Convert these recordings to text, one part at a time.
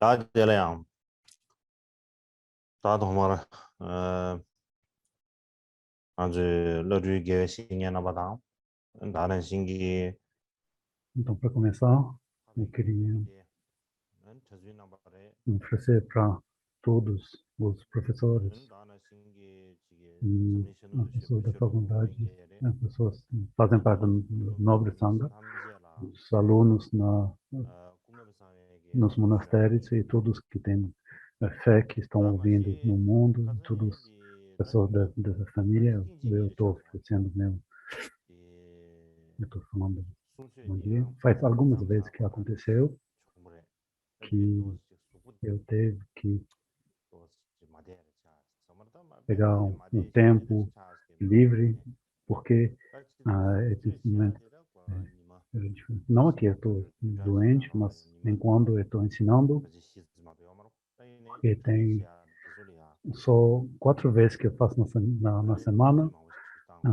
आज चले हम तातो हमारा आज लड़की के सीनियर ना बताऊं दाने सिंगी Então, para começar, eu queria तस्वीर ना बारे oferecer para todos os professores दाने सिंगी जिगे e सबमिशन as उसे pessoas da बुशरो faculdade, इंगे रे as pessoas que fazem parte do Nobre Sangha, 삼지라 os alunos Kumbh बसाएगे nos monastérios e todos que têm a fé que estão रामासी ouvindo no mundo, 가서네 todas 디 as pessoas dessa família, eu 팅지기 estou 쇼다 oferecendo meu, 디 eu estou falando bom dia. 술쇠디야 Faz algumas vezes que 잠자거나 aconteceu 총물에 디 que 도스 수분 eu teve que 도스 마데르 차 서머다 마 pegar 베베 um 마데 시에데 tempo 차스게 livre, porque esses 술 momentos, 시야데라 é, 과 니마 não é que eu estou doente, 유라시나로 mas 니마 enquanto eu estou ensinando, 거지 시즈마 배워마로 따이네 porque 저기 tem 시야 소리야 só 4 vezes que eu faço na 아니 semana. 니마 오시 땅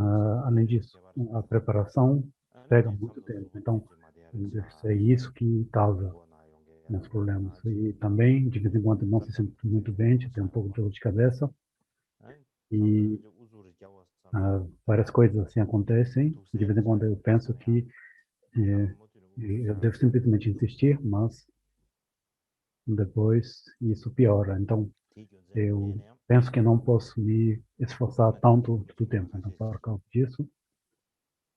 Além disso, a preparação 아니 pega 디 muito 잠도 tempo. 수분 Então, 되지 마데르 deve 차 ser isso que causa 이거 나 meus 용게라 problemas. 아지 E também, de vez em quando, não se sente muito bem, 뭐 tem um pouco 샤라마 de dor de cabeça 아니 e 저도 이제 우주를 겨웠잖아 várias coisas assim acontecem. De vez em quando eu penso 소리야 que eh, 못 들은 eu 우주야 devo simplesmente insistir, mas depois isso piora. Então, 디교제 eu 되네요 penso que não posso me esforçar 그러면 tanto do 우주가 tempo. Então, 같이 por causa disso,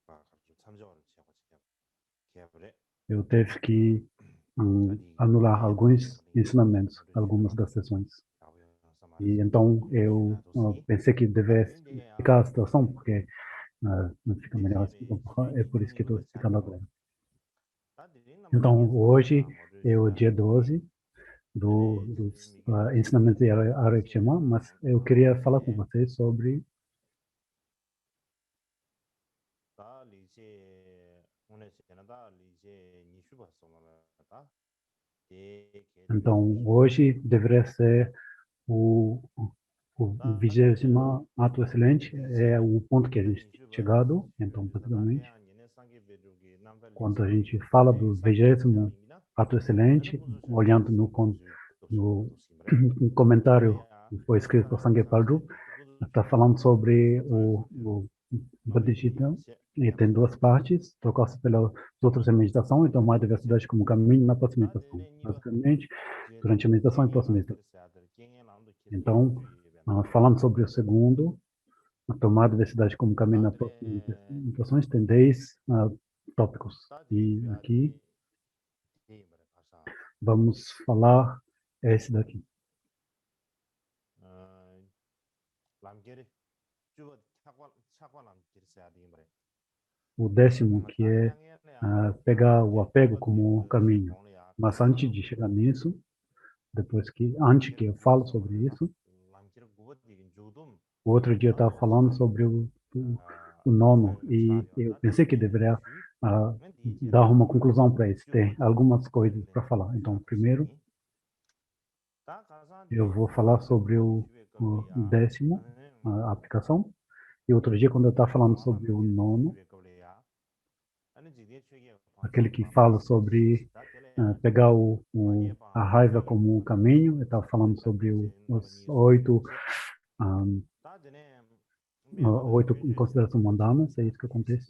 가지고 참정을 지하고 기업을 해 eu tive que 어디 anular 게 alguns 우리 ensinamentos, 우리 algumas 시대로 das sessões. 라고 해서 E 말했어 então eu 유라시나 도시 pensei que devesse 윈디야 explicar a situação, porque não fica melhor assim. 디디리 Então, é 디디 por isso que 뉴니 estou 뭐 explicando 차리고 agora. 다들이 나머지 Então, hoje 예스나야 뭐를 é o dia 시야 12 아니 dos 미게 ensinamentos de 시야 Arekshema, mas eu queria falar com vocês sobre. 다 리제 오늘 시에는 다 리제 니슈바 소마다 Então, hoje deveria ser o 20º ato excelente, é o ponto que a gente tem chegado. Então, basicamente, quando a gente fala do 20º ato excelente, olhando no no comentário que foi escrito por Sangue Padru, está falando sobre o Bodhicitta, e tem duas partes, trocar-se pelas outras em meditação, então mais diversidade como caminho na próxima meditação. Basicamente, durante a meditação e pós-meditação. Então, falando sobre o segundo, a tomar a diversidade como caminho na próxima meditação, tem 10 tópicos. E aqui vamos falar esse daqui. O 10º, que é pegar o apego como caminho. Mas antes de chegar nisso, antes que eu falo sobre isso, o outro dia eu estava falando sobre o nono e eu pensei que deveria dar uma conclusão para isso, ter algumas coisas para falar. Então, primeiro, eu vou falar sobre o 10º, a aplicação, e outro dia, quando eu estava falando sobre o nono, aquele que fala sobre pegar a raiva como um caminho, eu estava falando sobre os 8 em consideração mundanas, é isso que acontece.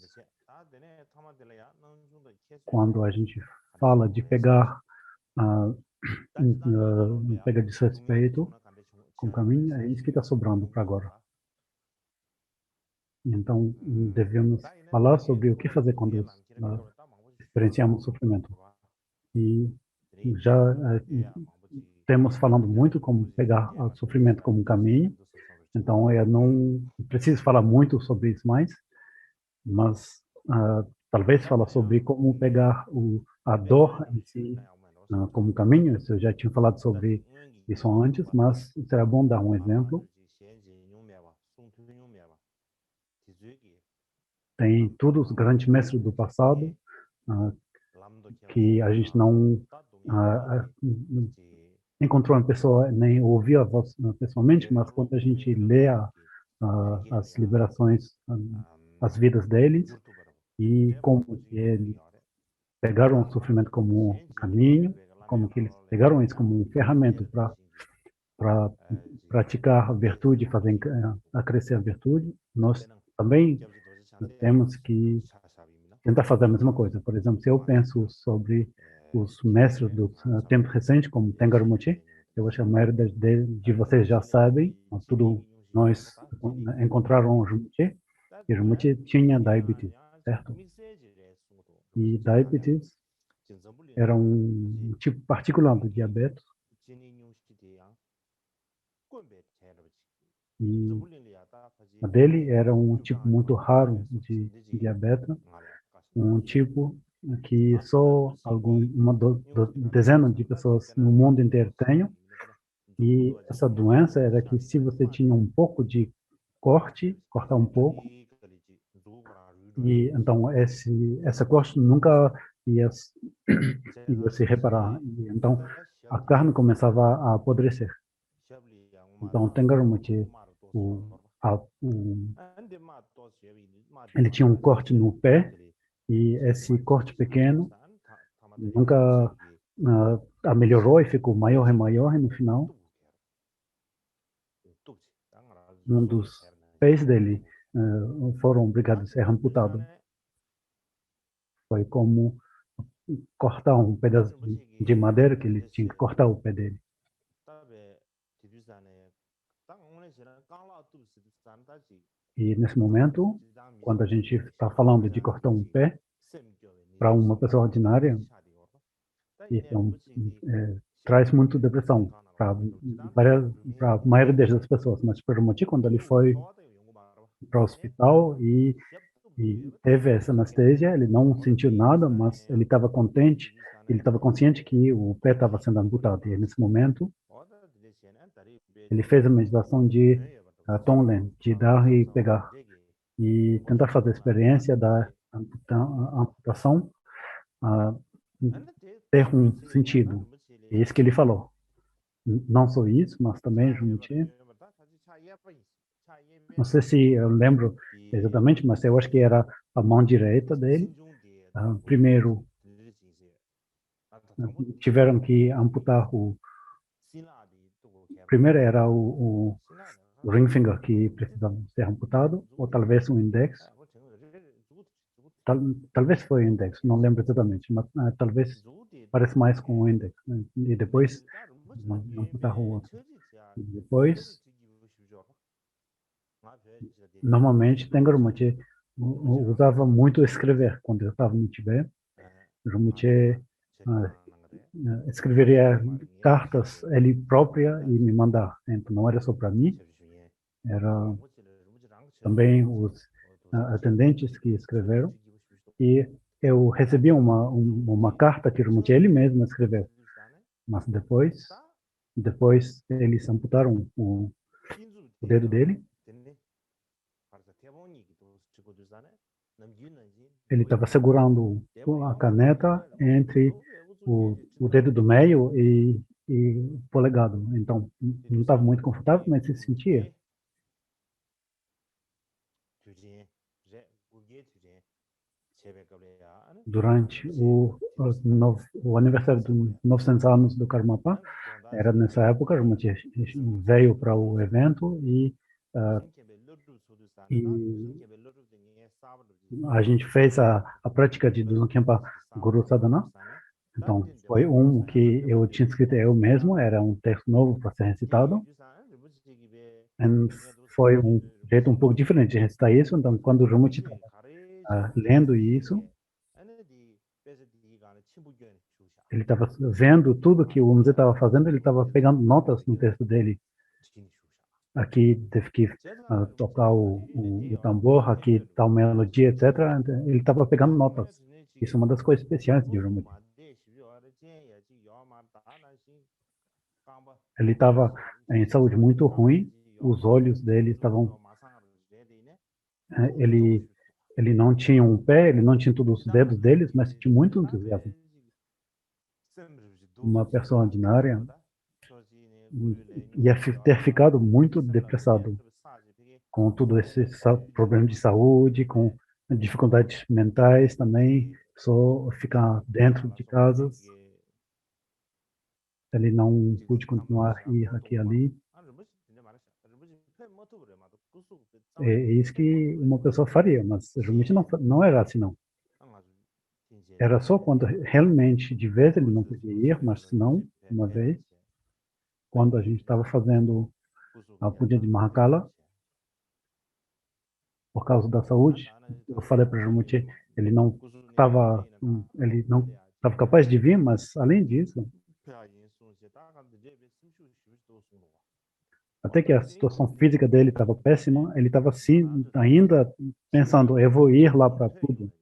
Quando a gente fala de pegar pega desrespeito com o caminho, é isso que está sobrando para agora. Então, devemos falar sobre o que fazer quando experienciamos sofrimento. E já temos falando muito como pegar o sofrimento como um caminho. Então, eu não preciso falar muito sobre isso mais, mas talvez falar sobre como pegar a dor em si como um caminho. Eu já tinha falado sobre isso antes, mas será bom dar um exemplo. Tem todos os grandes mestres do passado que a gente não encontrou uma pessoa, nem ouviu a voz pessoalmente, mas quando a gente lê as liberações, as vidas deles, e como eles pegaram o sofrimento como caminho, como que eles pegaram isso como uma ferramenta para praticar a virtude, fazer crescer a virtude. Nós também temos que tentar fazer a mesma coisa. Por exemplo, se eu penso sobre os mestres do tempo recente, como Tengar Rinpoche, eu acho que a maioria de vocês já sabem, nós encontraram o Rinpoche, e o Rinpoche tinha diabetes, certo? E diabetes era um tipo particular do diabetes, e a dele era um tipo muito raro de diabetes, um tipo que só dezena de pessoas no mundo inteiro têm. E essa doença era que se você tinha um pouco de cortar um pouco, e então essa corte nunca ia, ia se reparar. E, então a carne começava a apodrecer. Então Tengarumati, o, ele tinha um corte no pé, e esse corte pequeno nunca melhorou e ficou maior e maior, e no final um dos pés dele foram obrigados a ser amputados. Foi como cortar um pedaço de madeira, que ele tinha que cortar o pé dele. E nesse momento, quando a gente está falando de cortar um pé para uma pessoa ordinária, isso traz muito depressão para a maioria das pessoas. Mas para o motivo, quando ele foi para o hospital e teve essa anestesia, ele não sentiu nada, mas ele estava contente, ele estava consciente que o pé estava sendo amputado. E nesse momento, ele fez a meditação de Tonglen, de dar e pegar, e tentar fazer a experiência da amputação ter um sentido. É isso que ele falou. Não só isso, mas também, Rinpoche, não sei se eu lembro exatamente, mas eu acho que era a mão direita dele. Primeiro, tiveram que amputar primeiro era o ring finger que precisava ser amputado, ou talvez o index. Talvez foi o index, não lembro exatamente, mas talvez parece mais com o index. Né? E depois amputar o outro. E depois, normalmente, Tengarumati usava muito escrever. Quando eu estava no Tibete, Rinpoche escreveria cartas ele própria e me mandar. Então, não era só para mim, era também os atendentes que escreveram. E eu recebi uma carta que Rinpoche ele mesmo escreveu. Mas depois eles amputaram o dedo dele. Ele estava segurando a caneta entre o dedo do meio e o polegado. Então, não estava muito confortável, mas se sentia. Durante o aniversário dos 900 anos do Karmapa, era nessa época, a gente veio para o evento e a gente fez a prática de Dulukempa Guru Sadhana. Então, foi que eu tinha escrito eu mesmo, era um texto novo para ser recitado. E foi um jeito um pouco diferente de recitar isso. Então, quando o Rinpoche estava lendo isso, ele estava vendo tudo que o Umze estava fazendo, ele estava pegando notas no texto dele. Aqui teve que tocar o tambor, aqui tal melodia, etc. Ele estava pegando notas. Isso é uma das coisas especiais de Rinpoche. Ele estava em saúde muito ruim, os olhos dele estavam... Ele não tinha um pé, ele não tinha todos os dedos deles, mas tinha muito entusiasmo. Uma pessoa ordinária ia ter ficado muito depressado com todo esse problema de saúde, com dificuldades mentais também, só ficar dentro de casa. ele não pôde continuar a ir aqui e ali. É isso que uma pessoa faria, mas realmente não era assim, não. Era só quando realmente, de vez, ele não podia ir, mas se não, uma vez, quando a gente estava fazendo a puja de Mahakala, por causa da saúde, eu falei para o Ramuti, ele não estava capaz de vir, mas além disso, até que a situação física dele estava péssima, ele estava assim, ainda pensando, eu vou ir lá para tudo.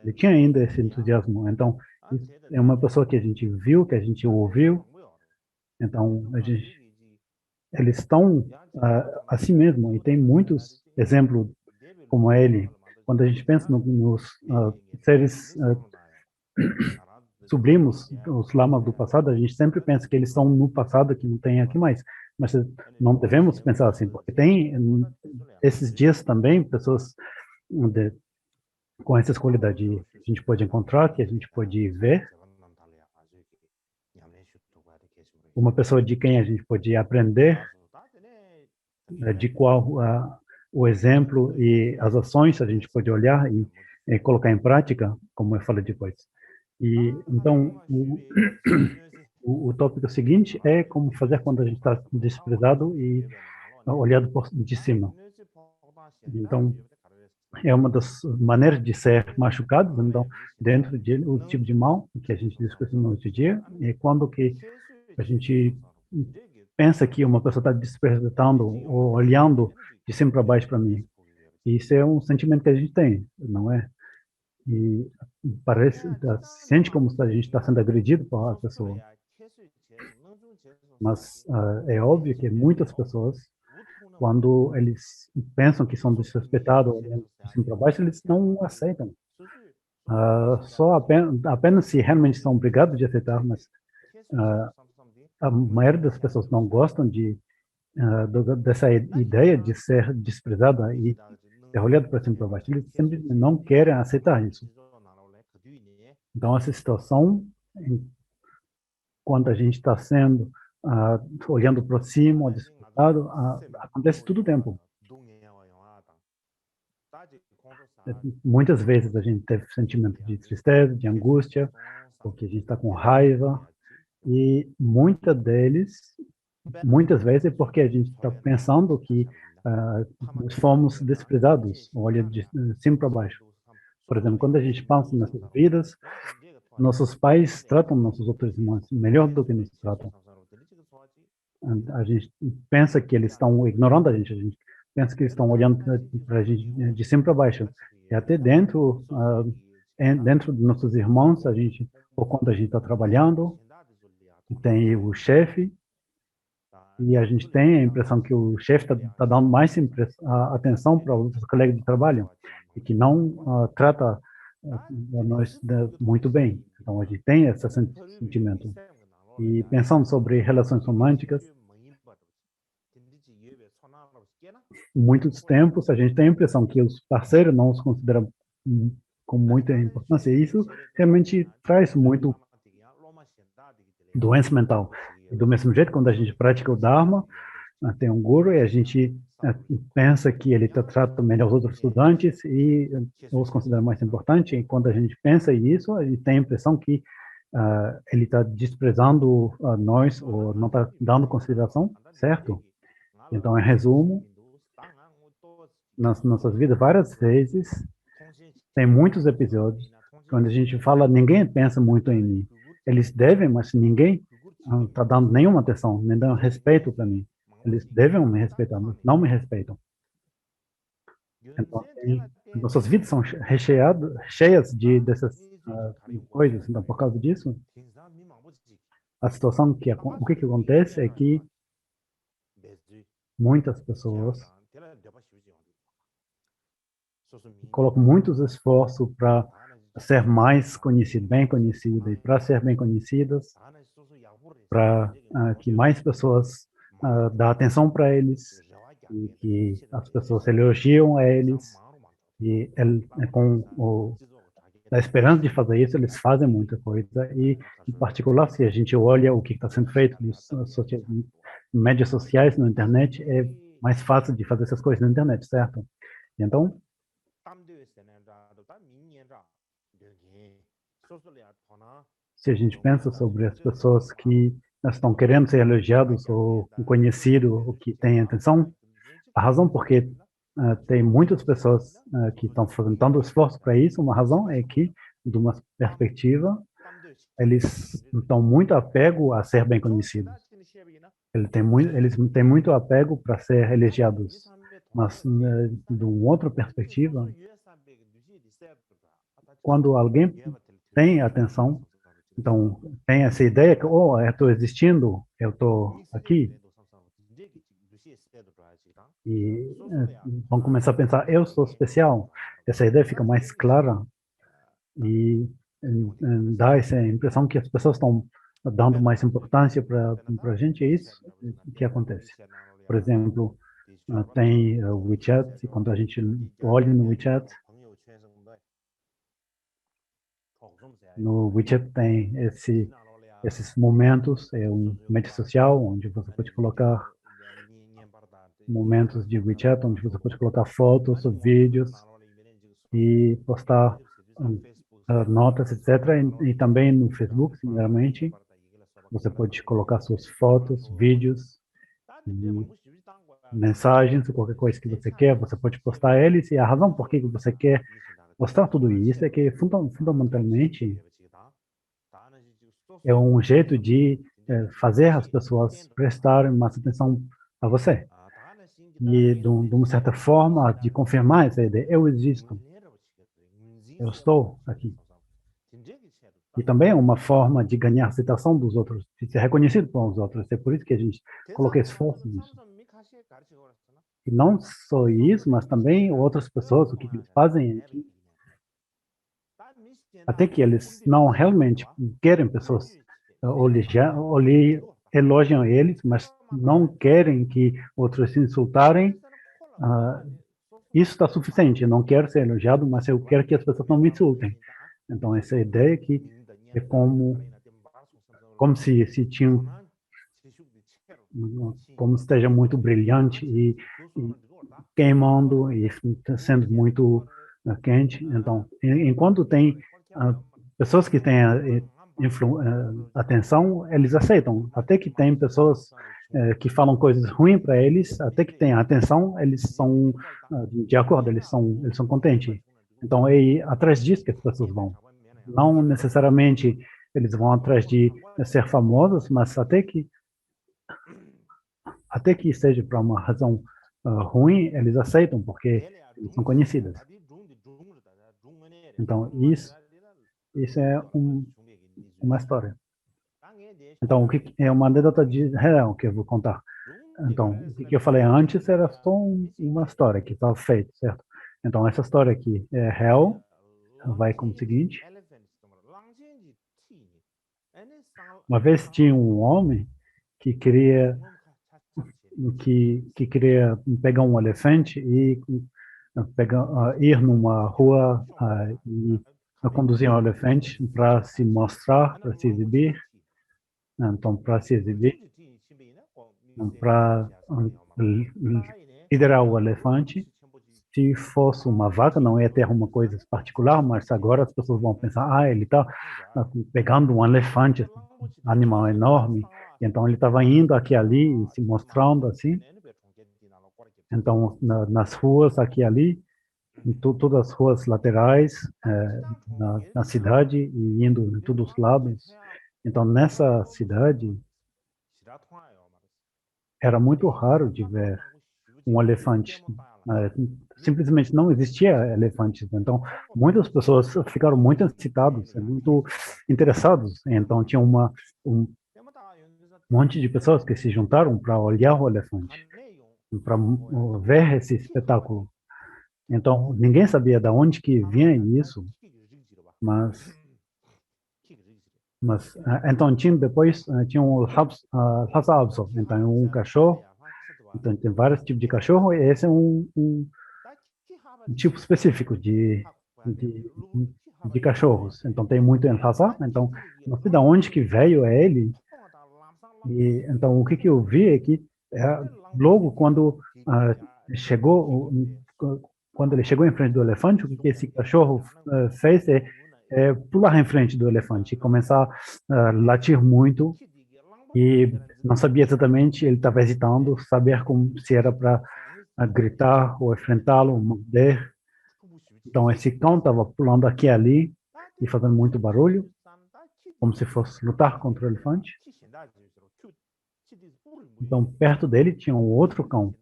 Ele tinha ainda esse entusiasmo. Então, isso é uma pessoa que a gente viu, que a gente ouviu. Então, eles estão assim mesmo. E tem muitos exemplos como ele. Quando a gente pensa nos seres sublimos, os lamas do passado, a gente sempre pensa que eles estão no passado, que não tem aqui mais. Mas não devemos pensar assim, porque tem esses dias também pessoas de, com essas qualidades que a gente pode encontrar, que a gente pode ver, uma pessoa de quem a gente pode aprender, de qual o exemplo e as ações a gente pode olhar e colocar em prática, como eu falei depois. E então o tópico seguinte é como fazer quando a gente está desprezado e olhado de cima. Então é uma das maneiras de ser machucado. Então dentro de o tipo de mal que a gente discutiu no outro dia é quando que a gente pensa que uma pessoa está despertando ou olhando de cima para baixo para mim. E isso é um sentimento que a gente tem, não é? E parece, sente como se a gente está sendo agredido por a pessoa. Mas é óbvio que muitas pessoas, quando eles pensam que são desrespeitados, olhando de cima para baixo, eles não aceitam. Só apenas se realmente são obrigados de aceitar, mas a maioria das pessoas não gostam dessa ideia de ser desprezada e ser olhado para cima e para baixo. Eles sempre não querem aceitar isso. Então, essa situação, quando a gente está sendo olhando para cima, desprezado, acontece todo o tempo. Muitas vezes a gente teve sentimento de tristeza, de angústia, porque a gente está com raiva, e muitas vezes é porque a gente está pensando que nós fomos desprezados, olha de cima para baixo. Por exemplo, quando a gente pensa nessas vidas, nossos pais tratam nossos outros irmãos melhor do que nos tratam. A gente pensa que eles estão ignorando a gente pensa que eles estão olhando para a gente de cima para baixo. E até dentro de nossos irmãos, por conta a gente está trabalhando, tem o chefe, e a gente tem a impressão que o chefe está dando mais atenção para os colegas de trabalho e que não trata nós muito bem. Então, a gente tem esse sentimento. E pensando sobre relações românticas, em muitos tempos a gente tem a impressão que os parceiros não os consideram com muita importância. E isso realmente traz muito doença mental. E do mesmo jeito, quando a gente pratica o Dharma, tem um guru e a gente pensa que ele trata melhor os outros estudantes e os considera mais importante. E quando a gente pensa isso, a gente tem a impressão que ele está desprezando nós ou não está dando consideração, certo? Então, em resumo, nas nossas vidas, várias vezes, tem muitos episódios quando a gente fala, ninguém pensa muito em mim. Eles devem, mas ninguém está dando nenhuma atenção, nem dando respeito para mim. Eles devem me respeitar, mas não me respeitam. Então, nossas vidas são cheias dessas coisas. Então, por causa disso, a situação o que acontece é que muitas pessoas colocam muitos esforços para ser mais conhecido, bem conhecida, e para ser bem conhecidas, para que mais pessoas dão atenção para eles, e que as pessoas elogiam a eles, e com da esperança de fazer isso, eles fazem muita coisa e, em particular, se a gente olha o que está sendo feito nos mídias sociais, na internet, é mais fácil de fazer essas coisas na internet, certo? Então, se a gente pensa sobre as pessoas que estão querendo ser elogiados ou conhecidos, ou que têm atenção, a razão por que tem muitas pessoas que estão fazendo tanto esforço para isso, uma razão é que, de uma perspectiva, eles estão muito apego a ser bem conhecidos. Eles têm muito apego para ser elogiados. Mas, de uma outra perspectiva, quando alguém tem atenção, então tem essa ideia que, oh, eu estou existindo, eu estou aqui, e vão começar a pensar, eu sou especial. Essa ideia fica mais clara e dá essa impressão que as pessoas estão dando mais importância para a gente, é isso que acontece. Por exemplo, tem o WeChat, e quando a gente olha no WeChat tem esses momentos, é um mídia social onde você pode colocar momentos de WeChat, onde você pode colocar fotos, vídeos e postar notas, etc. E também no Facebook, similarmente, você pode colocar suas fotos, vídeos, mensagens, qualquer coisa que você quer, você pode postar eles. E a razão por que você quer postar tudo isso é que, fundamentalmente, é um jeito de fazer as pessoas prestarem mais atenção a você. E, de uma certa forma, de confirmar essa ideia, eu existo, eu estou aqui. E também é uma forma de ganhar aceitação dos outros, de ser reconhecido pelos outros. É por isso que a gente coloca esforço nisso. E não só isso, mas também outras pessoas, o que eles fazem aqui, até que eles não realmente querem pessoas elogiam eles, mas não querem que outros se insultarem. Isso está suficiente. Eu não quero ser elogiado, mas eu quero que as pessoas não me insultem. Então, essa ideia que é como se tinha, como esteja muito brilhante e queimando e sendo muito quente. Então, enquanto tem pessoas que têm atenção, eles aceitam. Até que tem pessoas que falam coisas ruins para eles, até que tem atenção, eles são de acordo, eles são contentes. Então, é atrás disso que as pessoas vão. Não necessariamente eles vão atrás de ser famosos, mas até que seja para uma razão ruim, eles aceitam, porque eles são conhecidos. Então, isso é uma história. Então, o que é uma anedota real que eu vou contar. Então, o que eu falei antes era só uma história que estava feita, certo? Então, essa história aqui é real, vai como o seguinte. Uma vez tinha um homem que queria pegar um elefante e ir numa rua e conduzir um elefante para se mostrar, para se exibir. Então, para se exibir, para liderar o elefante. Se fosse uma vaca, não ia ter uma coisa particular, mas agora as pessoas vão pensar, ele está pegando um elefante, um animal enorme, então ele estava indo aqui e ali e se mostrando assim. Então, nas ruas aqui e ali, em todas as ruas laterais na cidade e indo em todos os lados. Então, nessa cidade, era muito raro de ver um elefante. Simplesmente não existia elefantes. Então, muitas pessoas ficaram muito excitadas, muito interessados. Então, tinha um monte de pessoas que se juntaram para olhar o elefante, para ver esse espetáculo. Então, ninguém sabia de onde que vinha isso, mas então depois tinha um Lhasa Apso, então um cachorro, então tem vários tipos de cachorro e esse é um tipo específico de de cachorros. Então tem muito em Lhasa. Então não sei de onde que veio ele. E então o que que eu vi é que logo quando chegou quando ele chegou em frente do elefante, o que que esse cachorro fez é pular em frente do elefante e começar a latir muito e não sabia exatamente, ele estava hesitando, saber como se era para gritar ou enfrentá-lo, morder. Então esse cão estava pulando aqui e ali e fazendo muito barulho, como se fosse lutar contra o elefante. Então perto dele tinha um outro cão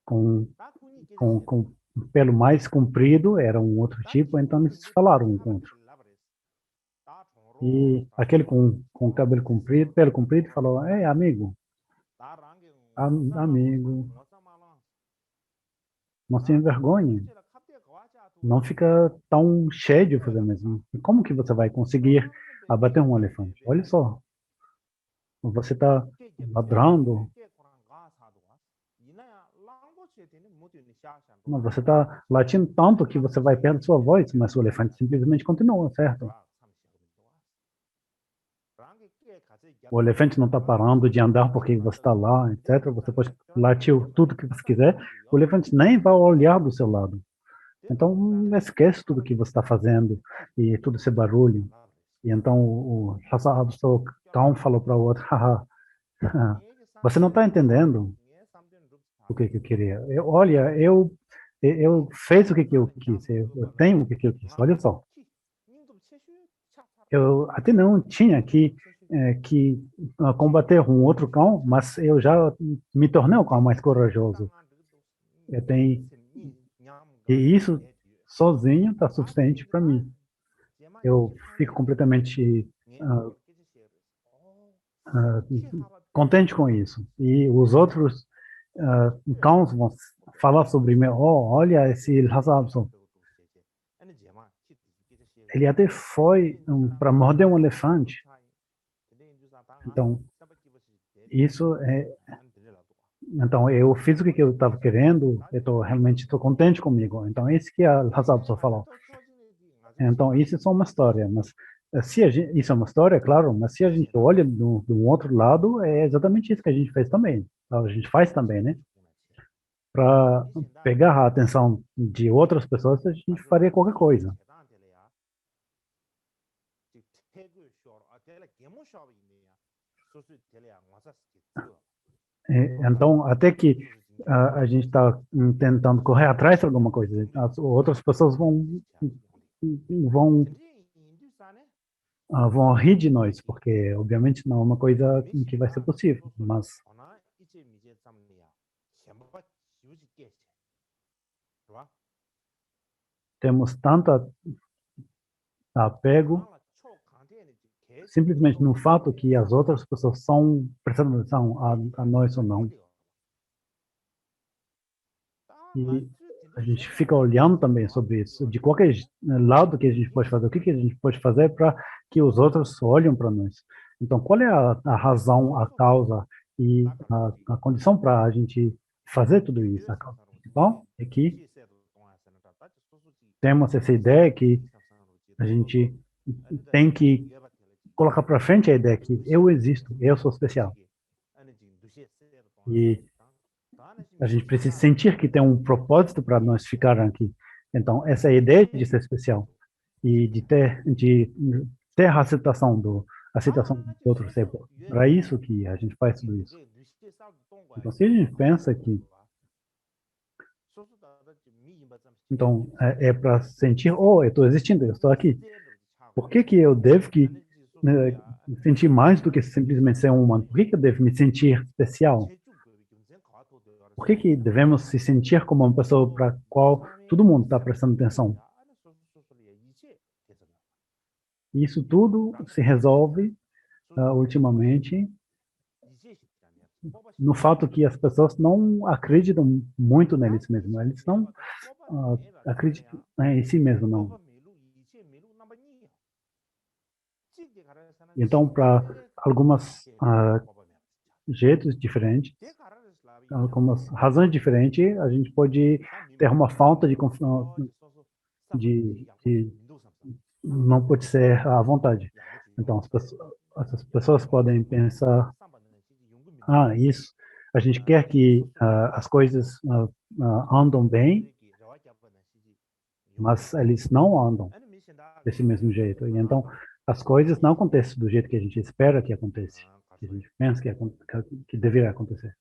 com com um pelo mais comprido, era um outro tipo, então eles falaram um com o outro. E aquele com cabelo comprido, pelo comprido, falou: Ei, amigo, amigo, não se envergonhe, não fica tão cheio de fazer mesmo. E como que você vai conseguir abater um elefante? Olha só, você está ladrando, mas você está latindo tanto que você vai perder sua voz, mas o elefante simplesmente continua, certo? O elefante não está parando de andar porque você está lá, etc. Você pode latir tudo que você quiser. O elefante nem vai olhar do seu lado. Então, esquece tudo que você está fazendo e todo esse barulho. E então o cão falou para o outro: haha, você não está entendendo o que eu queria. Olha, eu fiz o que eu quis. Eu tenho o que eu quis. Olha só. Eu até não tinha que combater um outro cão, mas eu já me tornei um cão mais corajoso. Eu tenho, e isso sozinho está suficiente para mim. Eu fico completamente ah, ah, contente com isso. E os outros cães vão falar sobre mim. Oh, olha esse Lhasa Apso. Ele até foi para morder um elefante. Então, isso é. Então, eu fiz o que eu estava querendo, eu realmente estou contente comigo. Então, isso que a Lhasa Apso falou. Então, isso é só uma história, mas se a gente, isso é uma história, claro, mas se a gente olha do outro lado, é exatamente isso que a gente fez também. A gente faz também, né? Para pegar a atenção de outras pessoas, a gente faria qualquer coisa. Então, até que a gente está tentando correr atrás de alguma coisa, as outras pessoas vão vão rir de nós, porque obviamente não é uma coisa que vai ser possível, mas temos tanto apego simplesmente no fato que as outras pessoas são prestando atenção a nós ou não. E a gente fica olhando também sobre isso, de qualquer lado que a gente pode fazer, o que que a gente pode fazer para que os outros olhem para nós. Então, qual é a razão, a causa e a condição para a gente fazer tudo isso? A causa principal é que temos essa ideia que a gente tem que colocar para frente a ideia que eu existo, eu sou especial. E a gente precisa sentir que tem um propósito para nós ficar aqui. Então, essa é a ideia de ser especial e de ter a aceitação do outro ser. Para isso que a gente faz tudo isso. Então, se a gente pensa que então é para sentir, oh, eu estou existindo, eu estou aqui. Por que que eu devo sentir mais do que simplesmente ser um humano? Por que que eu devo me sentir especial? Por que que devemos se sentir como uma pessoa para a qual todo mundo está prestando atenção? Isso tudo se resolve ultimamente no fato que as pessoas não acreditam muito neles mesmos. Eles não acreditam em si mesmos, não. Então, para algumas jeitos diferentes, algumas razões diferentes, a gente pode ter uma falta de não pode ser à vontade. Então, as pessoas podem pensar, isso, a gente quer que as coisas andam bem, mas eles não andam desse mesmo jeito. E então, as coisas não acontecem do jeito que a gente espera que aconteça, que a gente pensa que deveria acontecer.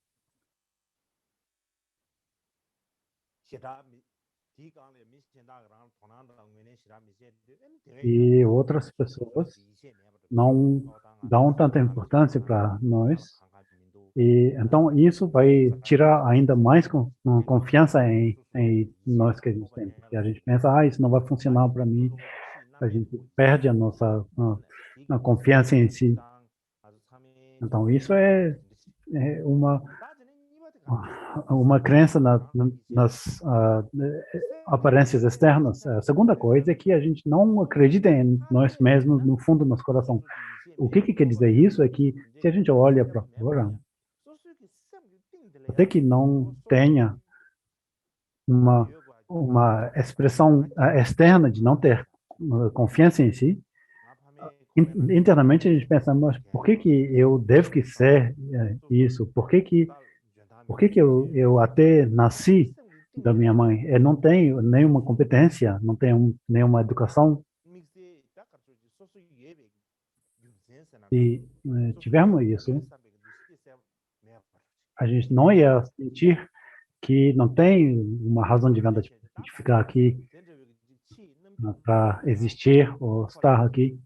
E outras pessoas não dão tanta importância para nós. E então isso vai tirar ainda mais confiança em nós que a gente tem, porque a gente pensa, isso não vai funcionar para mim, a gente perde a nossa a confiança em si. Então isso é uma crença nas aparências externas. A segunda coisa é que a gente não acredita em nós mesmos no fundo do nosso coração. O que quer dizer isso é que se a gente olha para fora, até que não tenha uma uma expressão externa de não ter confiança em si, internamente a gente pensa, mas por que eu devo que ser isso? Por que eu até nasci da minha mãe? Eu não tenho nenhuma competência, não tenho nenhuma educação. Se tivermos isso, a gente não ia sentir que não tem uma razão de verdade de ficar aqui para existir ou estar aqui.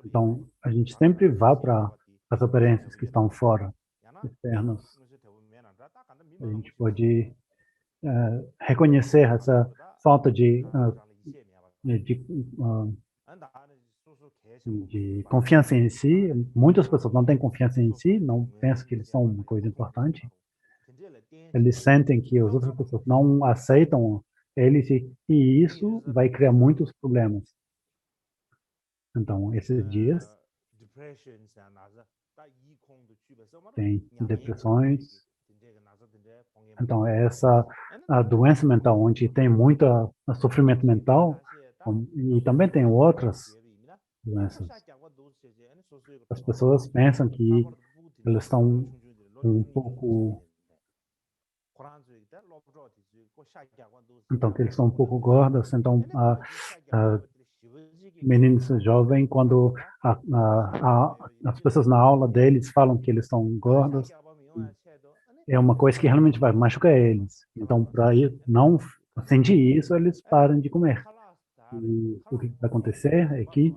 Então, a gente sempre vai para as aparências que estão fora, externas. A gente pode reconhecer essa falta de, de confiança em si. Muitas pessoas não têm confiança em si, não pensam que eles são uma coisa importante. Eles sentem que as outras pessoas não aceitam eles e isso vai criar muitos problemas. Então, esses dias tem depressões. Então, essa a doença mental, onde tem muito sofrimento mental, e também tem outras doenças. As pessoas pensam que elas estão um pouco, então que eles são um pouco gordas, então meninos jovens, quando as pessoas na aula deles falam que eles são gordas, é uma coisa que realmente vai machucar eles. Então, para não sentir isso, eles param de comer. E o que vai acontecer é que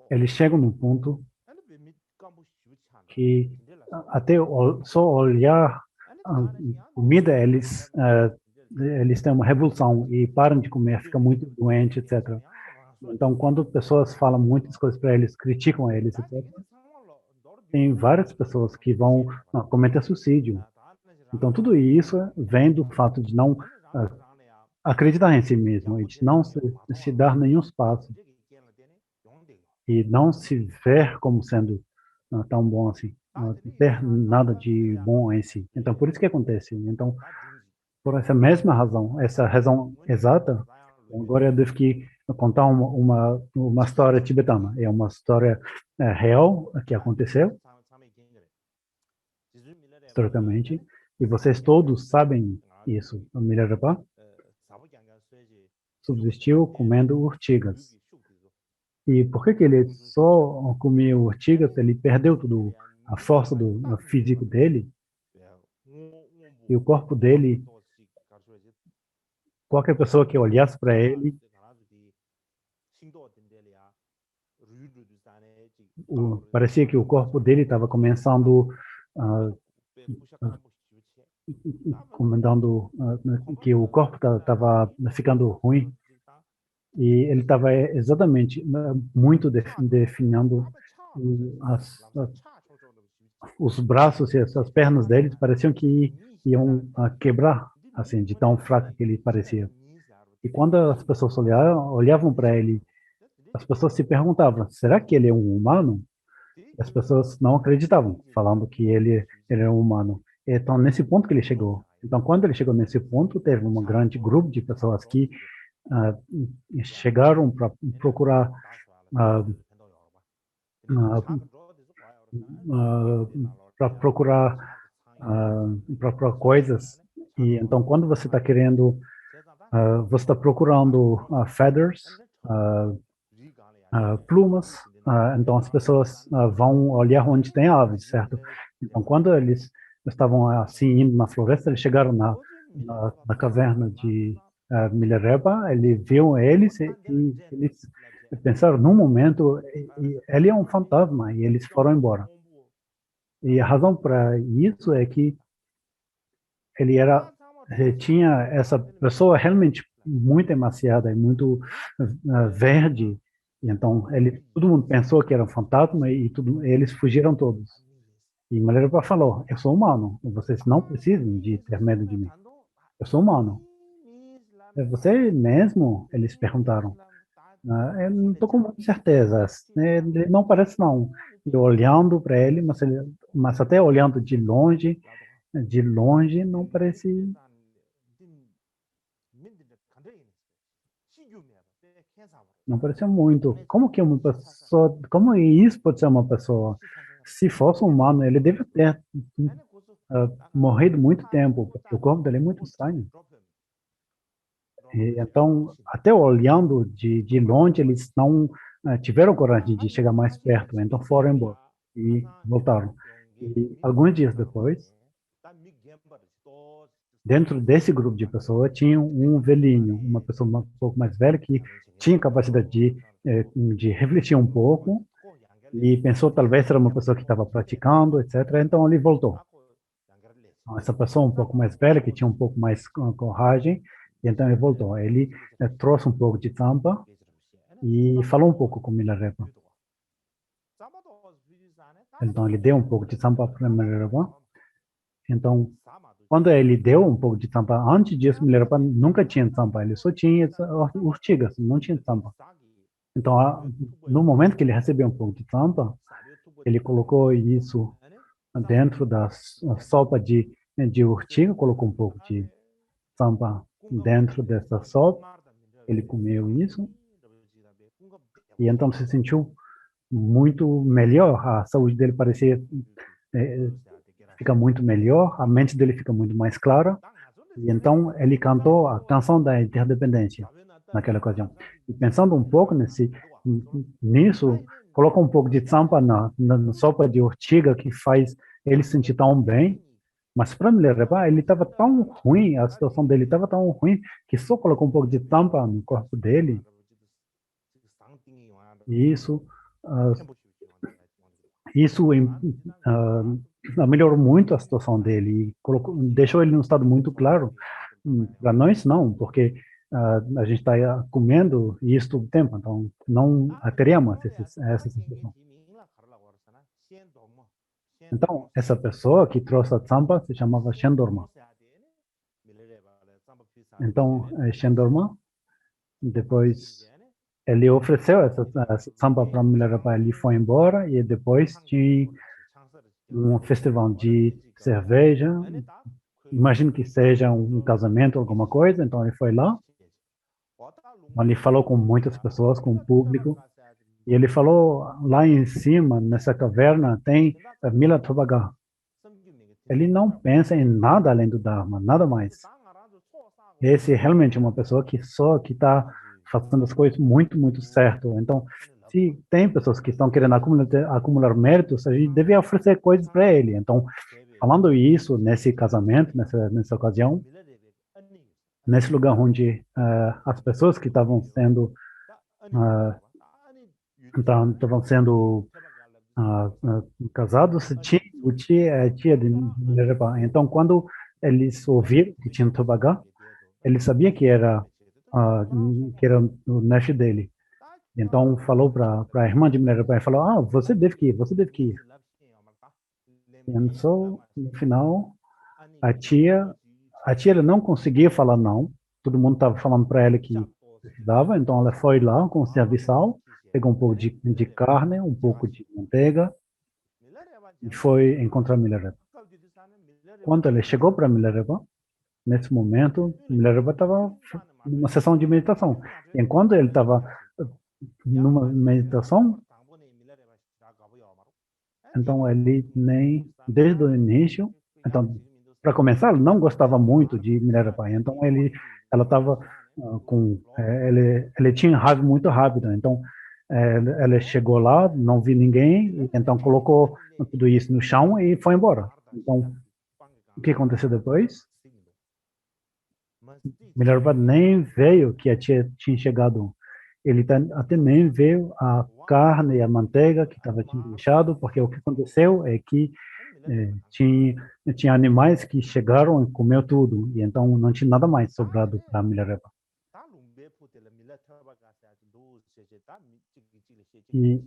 eles chegam num ponto que até só olhar a comida, eles têm uma revolução e param de comer, ficam muito doentes, etc. Então, quando pessoas falam muitas coisas para eles, criticam eles, etc., tem várias pessoas que vão cometer suicídio. Então, tudo isso vem do fato de não acreditar em si mesmo, e de não se dar nenhum espaço, e não se ver como sendo tão bom assim, não ter nada de bom em si. Então, por isso que acontece. Então, por essa mesma razão, essa razão exata, agora eu devo que contar uma história tibetana. É uma história real que aconteceu historicamente, e vocês todos sabem isso. O Milarepa subsistiu comendo urtigas. E por que ele só comia urtigas? Ele perdeu tudo a força do físico dele e o corpo dele. Qualquer pessoa que olhasse para ele, parecia que o corpo dele estava começando a comandando que o corpo estava ficando ruim e ele estava exatamente muito definindo os braços e as pernas dele pareciam que iam quebrar assim de tão fraco que ele parecia. E quando as pessoas olhavam para ele, as pessoas se perguntavam: será que ele é um humano? As pessoas não acreditavam, falando que ele era um humano. Então, nesse ponto que ele chegou. Então, quando ele chegou nesse ponto, teve um grande grupo de pessoas que chegaram para procurar ah, ah, para procurar coisas. E então, quando você está querendo, você está procurando feathers, ah, plumas, então as pessoas vão olhar onde tem aves, certo? Então, quando eles estavam assim indo na floresta, eles chegaram na caverna de Milereba, ele viu eles e eles pensaram, num momento, ele é um fantasma, e eles foram embora. E a razão para isso é que ele tinha essa pessoa realmente muito emaciada e muito verde. E então todo mundo pensou que era um fantasma e eles fugiram todos. E Milerva falou: eu sou humano, vocês não precisam de ter medo de mim. Eu sou humano. É você mesmo? Eles perguntaram. Eu não estou com muita certeza. Ele não parece não. E olhando para ele, mas até olhando de longe não parece, não parecia muito. Como que uma pessoa, como isso pode ser uma pessoa? Se fosse um humano, ele deve ter morrido muito tempo, porque o corpo dele é muito estranho. E, então, até olhando de longe, eles não tiveram coragem de chegar mais perto, então foram embora e voltaram. E alguns dias depois, dentro desse grupo de pessoas, tinha um velhinho, uma pessoa um pouco mais velha que tinha capacidade de refletir um pouco e pensou talvez era uma pessoa que estava praticando, etc. Então ele voltou. Então, essa pessoa um pouco mais velha, que tinha um pouco mais coragem, e então ele voltou. Ele trouxe um pouco de tampa e falou um pouco com Milarepa. Então ele deu um pouco de tampa para Milarepa. Então, quando ele deu um pouco de tampa, antes disso, Milarepa nunca tinha tampa, ele só tinha urtigas, não tinha tampa. Então, no momento que ele recebeu um pouco de tampa, ele colocou isso dentro da sopa de urtiga, colocou um pouco de tampa dentro dessa sopa, ele comeu isso e então se sentiu muito melhor, a saúde dele parecia fica muito melhor, a mente dele fica muito mais clara, e então ele cantou a canção da interdependência naquela ocasião. E pensando um pouco nisso, colocou um pouco de tampa na sopa de urtiga que faz ele se sentir tão bem, mas para me levar, ele estava tão ruim, a situação dele estava tão ruim, que só colocou um pouco de tampa no corpo dele, e isso melhorou muito a situação dele e deixou ele num estado muito claro. Para nós, não, porque a gente está comendo isso todo o tempo, então não teríamos essa situação. Então, essa pessoa que trouxe a tampa se chamava Shendorma. Então, Shendorma, depois ele ofereceu essa tampa para a mulher, ele foi embora e depois tinha um festival de cerveja, imagino que seja um casamento, alguma coisa, então ele foi lá, ele falou com muitas pessoas, com o público, e ele falou, lá em cima, nessa caverna, tem Mila Tobaga. Ele não pensa em nada além do Dharma, nada mais. Esse é realmente uma pessoa que está fazendo as coisas muito, muito certo. Então, se tem pessoas que estão querendo acumular méritos, a gente deve oferecer coisas para ele. Então, falando isso nesse casamento, nessa ocasião, nesse lugar onde as pessoas que estavam sendo casados, o tia de Minerva. Então, quando eles ouviram que tinha um Tobagã, ele sabia que era o nefe dele. Então falou para a irmã de Minerva, falou: você deve ir, você deve ir. E então, no final, a tia ela não conseguia falar não. Todo mundo estava falando para ela que precisava, então ela foi lá com o serviçal, pegou um pouco de carne, um pouco de manteiga e foi encontrar Minerva. Quando ele chegou para Minerva, nesse momento, Minerva estava numa sessão de meditação. E enquanto ele estava numa meditação, então ele nem, desde o início, então, para começar, ele não gostava muito de Minerva. Então ela estava ele tinha raiva muito rápido. Então ela chegou lá, não viu ninguém, então colocou tudo isso no chão e foi embora. Então, o que aconteceu depois? Minerva nem veio que a tia tinha chegado. Ele até nem viu a carne e a manteiga que estava deixado, porque o que aconteceu é que tinha animais que chegaram e comeu tudo, e então não tinha nada mais sobrado para Minerva. E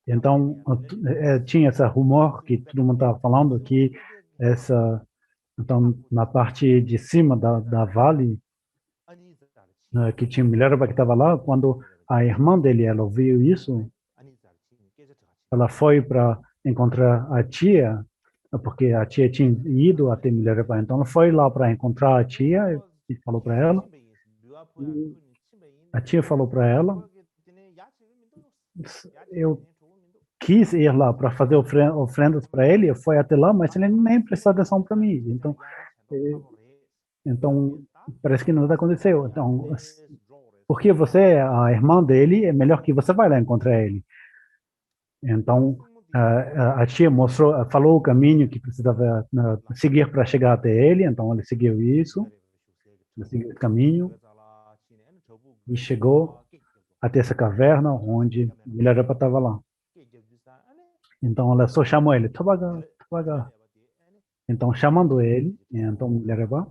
então tinha esse rumor que todo mundo estava falando que então na parte de cima da vale que tinha Minerva que estava lá, quando a irmã dele ela ouviu isso, ela foi para encontrar a tia, porque a tia tinha ido até Minerva, então ela foi lá para encontrar a tia e falou para ela. E a tia falou para ela, eu quis ir lá para fazer ofrendas para ele, eu fui até lá, mas ele nem prestou atenção para mim. Então parece que nada aconteceu. Então, porque você é a irmã dele, é melhor que você vá lá encontrar ele. Então a tia falou o caminho que precisava seguir para chegar até ele. Então ele seguiu isso, ele seguiu esse caminho e chegou até essa caverna onde Milarepa estava lá. Então ela só chamou ele, Tabaga, Tabaga. Então chamando ele, então Milarepa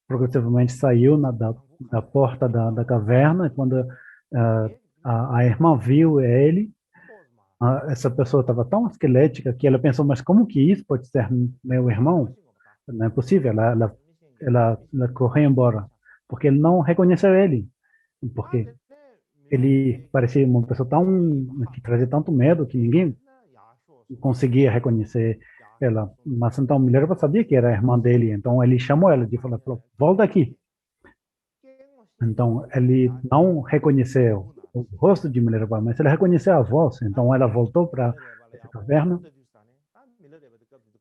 progressivamente saiu da porta da caverna. Quando a irmã viu ele, essa pessoa estava tão esquelética que ela pensou, mas como que isso pode ser meu irmão? Não é possível. Ela correu embora, porque ele não reconheceu ele, porque ele parecia uma pessoa que trazia tanto medo que ninguém conseguia reconhecer ela. Mas então Minerva sabia que era a irmã dele, então ele chamou ela e falou, volta aqui. Então ele não reconheceu o rosto de Minerva, mas ele reconheceu a voz. Então ela voltou para essa caverna,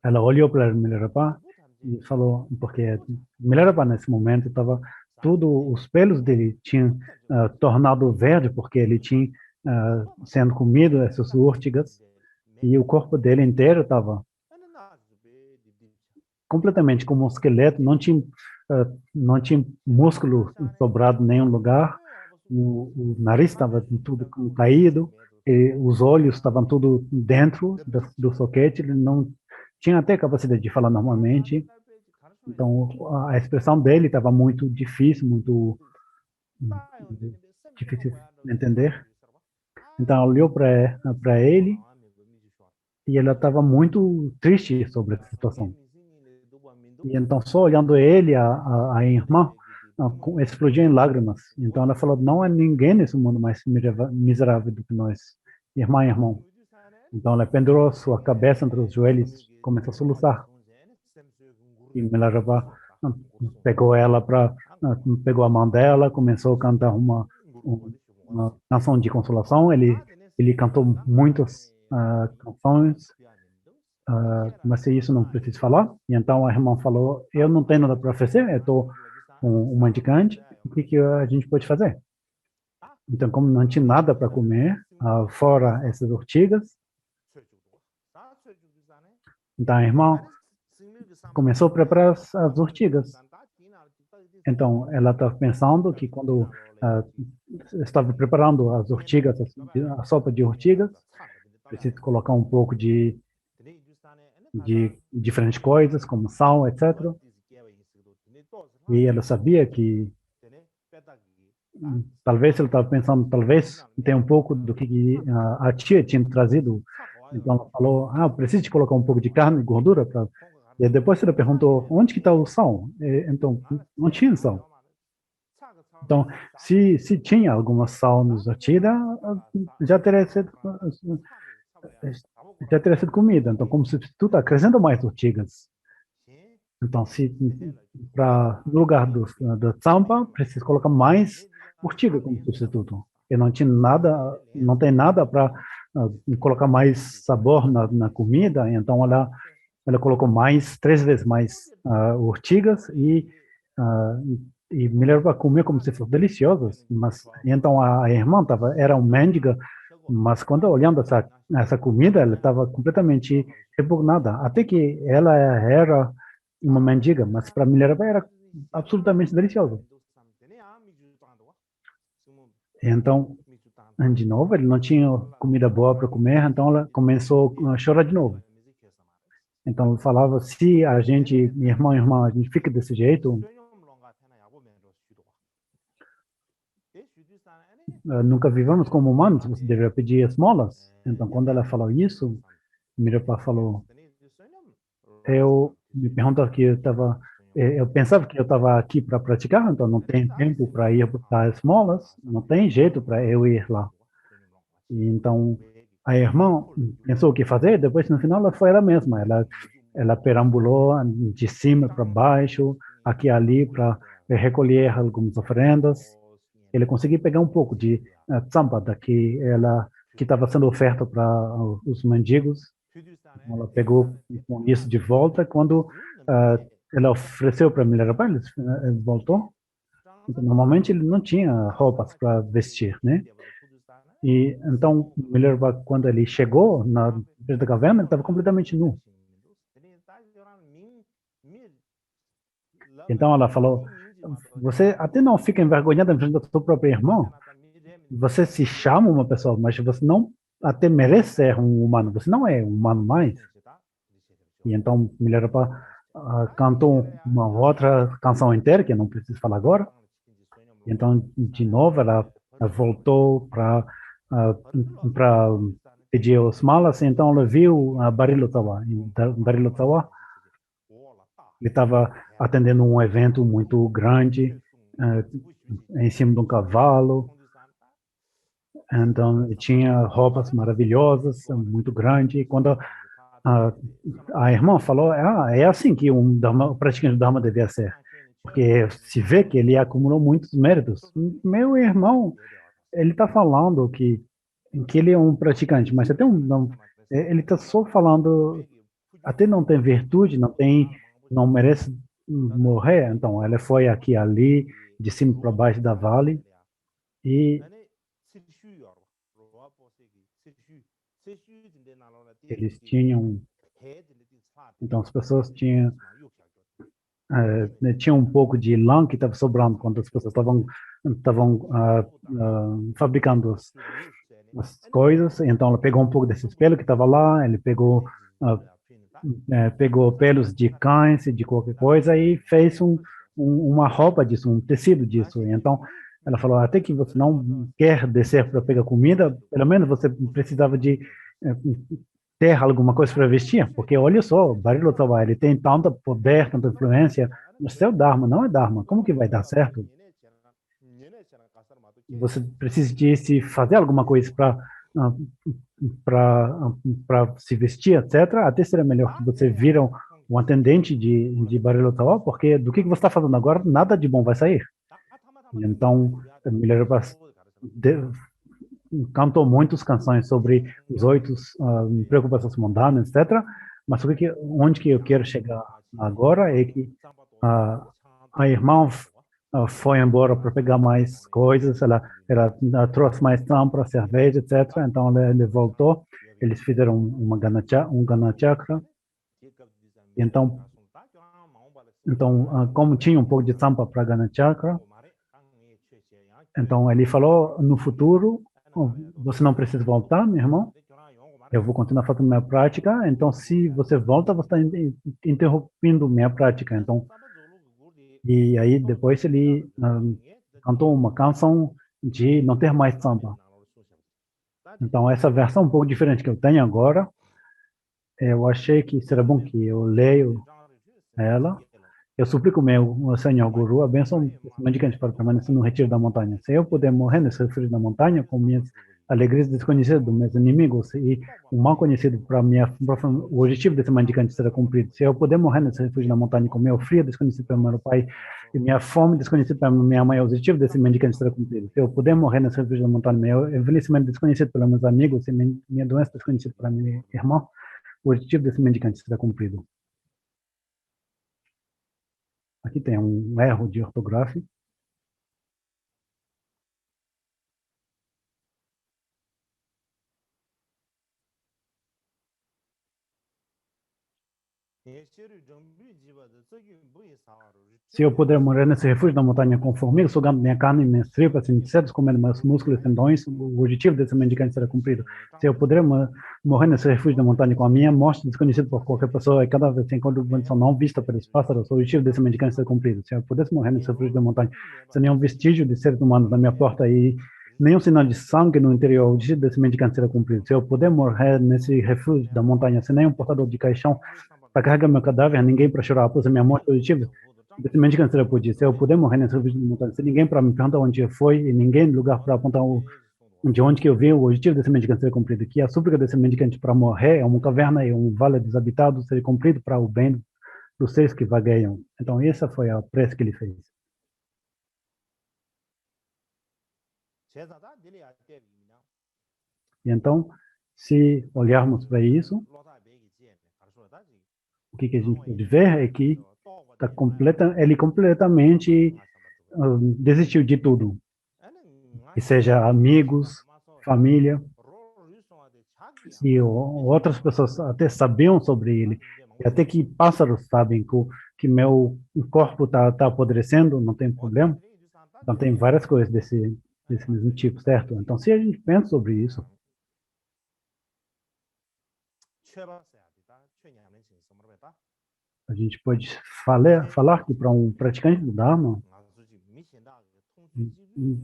ela olhou para Minerva e falou, porque Minerva nesse momento estava os pelos dele tinham tornado verde porque ele tinha sendo comido essas úrtigas, e o corpo dele inteiro estava completamente como um esqueleto, não tinha músculo sobrado em nenhum lugar, o nariz estava tudo caído, e os olhos estavam tudo dentro do soquete, ele não tinha até capacidade de falar normalmente. Então a expressão dele estava muito difícil de entender. Então ela olhou para ele e ela estava muito triste sobre essa situação. E então, só olhando ele, a irmã explodiu em lágrimas. Então ela falou, não há ninguém nesse mundo mais miserável do que nós, irmã e irmão. Então ela pendurou sua cabeça entre os joelhos, começou a soluçar. E Milarepa pegou a mão dela, começou a cantar uma canção de consolação. Ele cantou muitas canções, mas isso não preciso falar. E então a irmã falou, eu não tenho nada para oferecer, eu estou com uma indicante, o que a gente pode fazer? Então, como não tinha nada para comer, fora essas ortigas, então a irmã começou a preparar as ortigas. Então, ela estava pensando que quando estava preparando as ortigas, a sopa de ortigas, precisa colocar um pouco de diferentes coisas, como sal, etc. E ela sabia que talvez ele estava pensando, talvez tem um pouco do que a tia tinha trazido. Então ela falou, preciso de colocar um pouco de carne e gordura para. E depois ela perguntou, onde que está o sal? Então não tinha sal. Então se tinha alguma sal nos atira, já teria sido comida. Então como substituto acrescenta mais ortigas. Então, se no lugar do Zampa, precisa colocar mais urtiga como substituto. E não tinha nada, não tem nada para colocar mais sabor na comida, então ela colocou mais, 3 vezes mais urtigas ah, e me levou a comer como se fossem deliciosas. Mas então a irmã era uma mendiga, mas quando olhando essa comida, ela estava completamente repugnada. Até que ela era uma mendiga, mas para Minerva era absolutamente deliciosa. Então, de novo, ele não tinha comida boa para comer, então ela começou a chorar de novo. Então, ela falava, se a gente, minha irmã, a gente fica desse jeito, nunca vivamos como humanos, você deveria pedir esmolas. Então, quando ela falou isso, Minerva falou, eu me pergunto que eu pensava que eu estava aqui para praticar, então não tem tempo para ir dar esmolas, não tem jeito para eu ir lá. E então a irmã pensou o que fazer, depois no final ela foi ela mesma, ela perambulou de cima para baixo, aqui e ali para recolher algumas oferendas. Ele conseguiu pegar um pouco de tzampa que estava sendo oferta para os mendigos. Ela pegou com isso de volta. Quando ela ofereceu para Milarepa, ele voltou. Então, normalmente ele não tinha roupas para vestir, né? E então Milarepa, quando ele chegou na frente da caverna, ele estava completamente nu. Então ela falou: você até não fica envergonhada em frente da sua própria irmã. Você se chama uma pessoa, mas você não até merece ser um humano. Você não é um humano mais. E então Milarepa cantou uma outra canção inteira, que eu não preciso falar agora. E então, de novo, ela voltou para pedir os malas. Então, ela viu Barilotawa. Barilotawa, ele estava atendendo um evento muito grande, em cima de um cavalo. Então, ele tinha roupas maravilhosas, muito grande. E quando a irmã falou, é assim que um praticante do Dharma devia ser, porque se vê que ele acumulou muitos méritos. Meu irmão, ele está falando que ele é um praticante, mas até ele está só falando, até não tem virtude, não merece morrer. Então, ele foi aqui e ali, de cima para baixo da vale, e eles tinham, então as pessoas tinham um pouco de lã que estava sobrando quando as pessoas estavam fabricando as coisas. Então ela pegou um pouco desse espelho que estava lá, ele ah, pegou pelos de cães, de qualquer coisa e fez uma roupa disso, um tecido disso. Então ela falou, até que você não quer descer para pegar comida, pelo menos você precisava de eh, ter alguma coisa para vestir, porque olha só, Barilotoba, ele tem tanto poder, tanta influência, no seu Dharma não é Dharma, como que vai dar certo? Você precisa de se fazer alguma coisa para se vestir, etc. Até seria melhor que você vira um atendente de Barilotoba, porque do que você está fazendo agora, nada de bom vai sair. Então, melhor cantou muitas canções sobre os 8 preocupações mundanas, etc. Mas onde que eu quero chegar agora é que a irmã foi embora para pegar mais coisas, ela trouxe mais tampa, cerveja, etc. Então ele voltou, eles fizeram um Gana Chakra. Então, como tinha um pouco de tampa para Gana Chakra, então ele falou, no futuro, você não precisa voltar, meu irmão, eu vou continuar fazendo minha prática, então se você volta, você está interrompendo minha prática. Então, e aí depois ele cantou uma canção de não ter mais samba. Então, essa versão um pouco diferente que eu tenho agora, eu achei que seria bom que eu leio ela. Eu suplico meu Senhor Guru, a bênção mendicante para permanecer no retiro da montanha. Se eu puder morrer nesse retiro da montanha com minhas alegrias desconhecidas dos meus inimigos e o mal conhecido para o objetivo desse mendicante será cumprido. Se eu puder morrer nesse refúgio na montanha com meu frio desconhecido pelo meu pai e minha fome desconhecida pela minha mãe, o objetivo desse mendicante será cumprido. Se eu puder morrer nesse refúgio na montanha, meu envelhecimento desconhecido pelos meus amigos e minha doença desconhecida para meu irmão, o objetivo desse mendicante será cumprido. Aqui tem um erro de ortografia. Se eu puder morrer nesse refúgio da montanha com formigas, sugando minha carne e minhas tripas, insetos comendo meus músculos e tendões, o objetivo desse mendicante será cumprido. Se eu puder morrer nesse refúgio da montanha com a minha morte desconhecida por qualquer pessoa e cada vez sem contribuição não vista pelos pássaros, o objetivo desse mendicante será cumprido. Se eu pudesse morrer nesse refúgio da montanha sem nenhum vestígio de seres humanos na minha porta e nenhum sinal de sangue no interior, o objetivo desse mendicante será cumprido. Se eu puder morrer nesse refúgio da montanha sem nenhum portador de caixão para carregar meu cadáver, ninguém para chorar após a minha morte, o objetivo desse mendicante será cumprido. Se eu puder morrer nesse refúgio da montanha sem ninguém para me perguntar onde foi e ninguém lugar para apontar de onde que eu vim, o objetivo desse mendicante será cumprido. Que a súplica desse mendicante para morrer é uma caverna e um vale desabitado será cumprido para o bem dos seres que vagueiam. Então, essa foi a prece que ele fez. E então, se olharmos para isso, o que a gente pode ver é que ele completamente desistiu de tudo, que seja amigos, família, e outras pessoas até sabiam sobre ele, e até que pássaros sabem que meu corpo tá apodrecendo, não tem problema. Então tem várias coisas desse mesmo tipo, certo? Então se a gente pensa sobre isso, a gente pode falar que para um praticante do Dharma,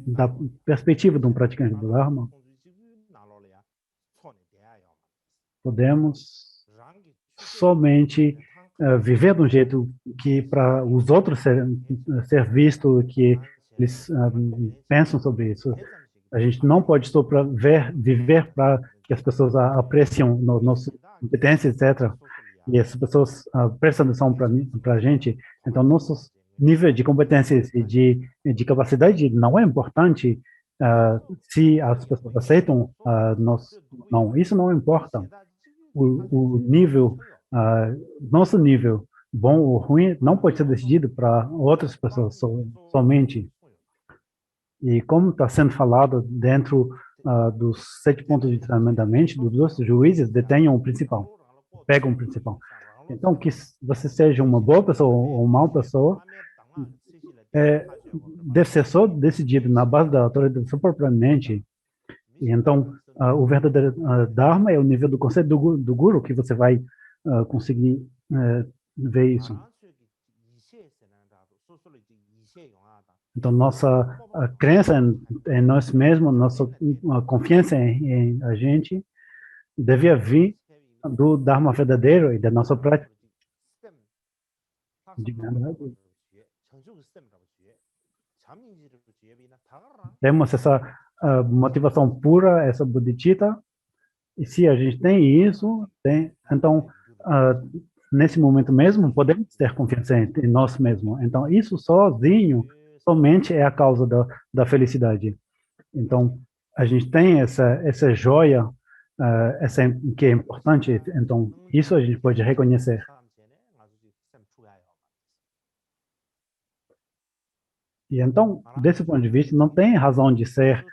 da perspectiva de um praticante do Dharma, podemos somente viver de um jeito que para os outros ser visto, que eles pensam sobre isso. A gente não pode só para viver para que as pessoas apreciam nossa competência, etc. E as pessoas prestam atenção para a gente. Então, nossos níveis de competências e de capacidade não é importante se as pessoas aceitam não, isso não importa. O nível, nosso nível, bom ou ruim, não pode ser decidido para outras pessoas somente. E como está sendo falado dentro dos 7 pontos de treinamento da mente, dos juízes detenham o principal, pegam o principal. Então, que você seja uma boa pessoa ou uma má pessoa, deve ser só decidido na base da autoridade da sua própria mente. E então, o verdadeiro Dharma é o nível do conceito do Guru, que você vai conseguir ver isso. Então, nossa crença em nós mesmos, nossa confiança em a gente, devia vir do Dharma verdadeiro e da nossa prática. Temos essa motivação pura, essa bodhicitta, e se a gente tem isso, então, nesse momento mesmo, podemos ter confiança em nós mesmos. Então, isso sozinho, somente é a causa da felicidade. Então, a gente tem essa joia, essa que é importante, então, isso a gente pode reconhecer. E então, desse ponto de vista, não tem razão de ser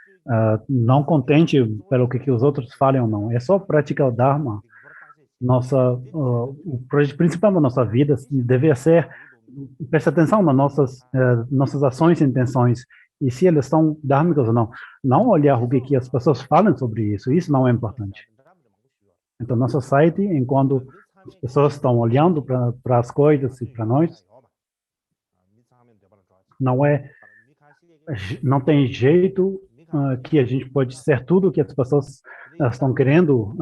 não contente pelo que os outros falem ou não. É só praticar o Dharma. O principal da nossa vida deveria ser prestar atenção nas nossas ações e intenções, e se elas são dharmicas ou não. Não olhar o que as pessoas falam sobre isso. Isso não é importante. Então, nosso site, enquanto as pessoas estão olhando para as coisas e para nós, não tem jeito que a gente pode ser tudo que as pessoas estão querendo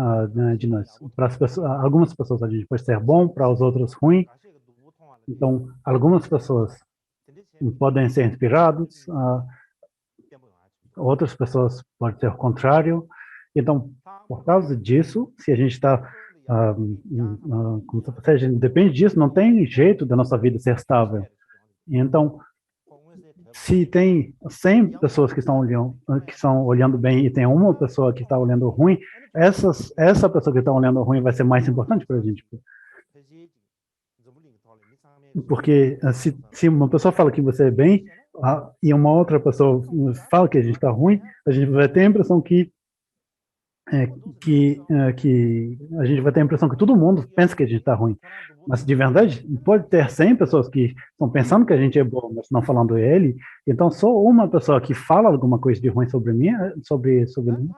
de nós. Para algumas pessoas a gente pode ser bom, para os outros ruim. Então, algumas pessoas podem ser inspirados, outras pessoas podem ser o contrário. Então, por causa disso, se a gente está, se a gente depende disso, não tem jeito da nossa vida ser estável. Então, se tem 100 pessoas que estão olhando bem e tem uma pessoa que está olhando ruim, essa pessoa que está olhando ruim vai ser mais importante para a gente. Porque se uma pessoa fala que você é bem e uma outra pessoa fala que a gente está ruim, a gente vai ter a impressão que a gente vai ter a impressão que todo mundo pensa que a gente está ruim. Mas, de verdade, pode ter 100 pessoas que estão pensando que a gente é bom, mas não falando ele. Então, só uma pessoa que fala alguma coisa de ruim sobre mim, sobre mim,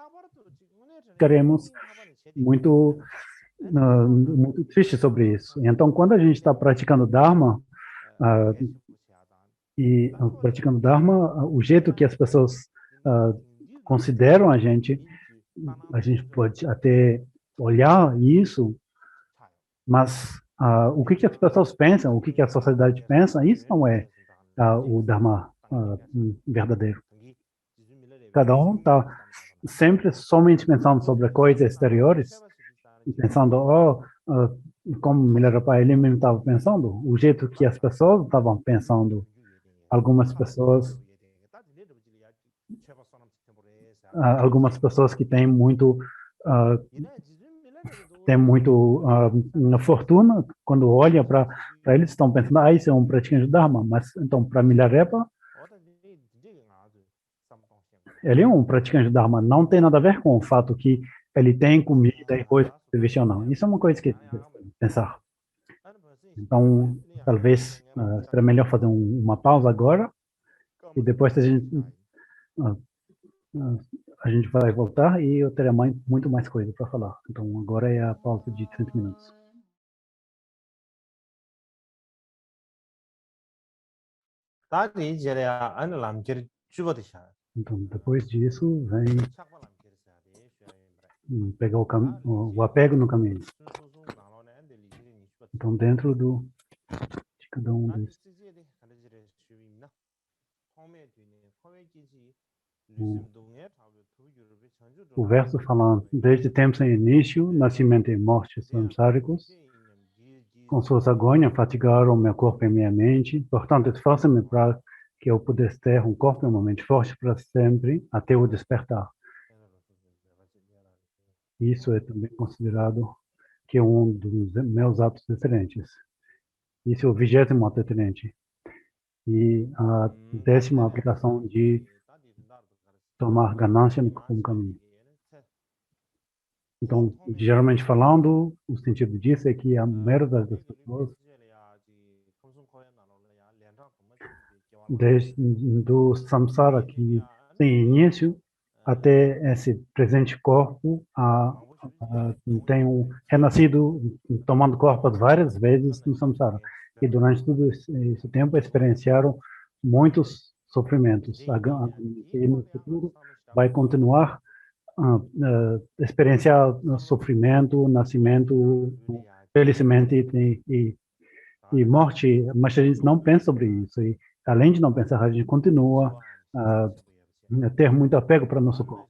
ficaremos muito, muito tristes sobre isso. Então, quando a gente está praticando Dharma, praticando Dharma, o jeito que as pessoas consideram a gente pode até olhar isso, mas o que as pessoas pensam, o que a sociedade pensa, isso não é o Dharma verdadeiro. Cada um está sempre somente pensando sobre coisas exteriores, pensando, como Milarepa ele mesmo estava pensando, o jeito que as pessoas estavam pensando. Algumas pessoas que têm muito fortuna, quando olha para eles, estão pensando, isso é um praticante de Dharma, mas então para Milarepa, ele é um praticante de Dharma, não tem nada a ver com o fato que ele tem comida e coisa de vestir ou não. Isso é uma coisa que pensar. Então, talvez seria melhor fazer uma pausa agora e depois a gente vai voltar e eu terei muito mais coisa para falar. Então, agora é a pausa de 30 minutos. Então, depois disso, vem pegar o apego no caminho. Então, dentro de cada um desses. O verso fala, desde tempos sem início, nascimento e morte samsáricos, com suas agonias fatigaram meu corpo e minha mente, portanto, esforço-me para que eu pudesse ter um corpo e uma mente forte para sempre, até o despertar. Isso é também considerado que é um dos meus atos excelentes. Isso é o 20º ato excelente. E a 10ª aplicação de tomar ganância no caminho. Então, geralmente falando, o sentido disso é que a maioria das pessoas, desde do samsara que tem início até esse presente corpo, tem renascido tomando corpos várias vezes no samsara. E durante todo esse tempo experienciaram muitos sofrimentos. E no futuro vai continuar experienciar sofrimento, nascimento, envelhecimento e morte, mas a gente não pensa sobre isso. E, além de não pensar, a gente continua a ter muito apego para nosso corpo.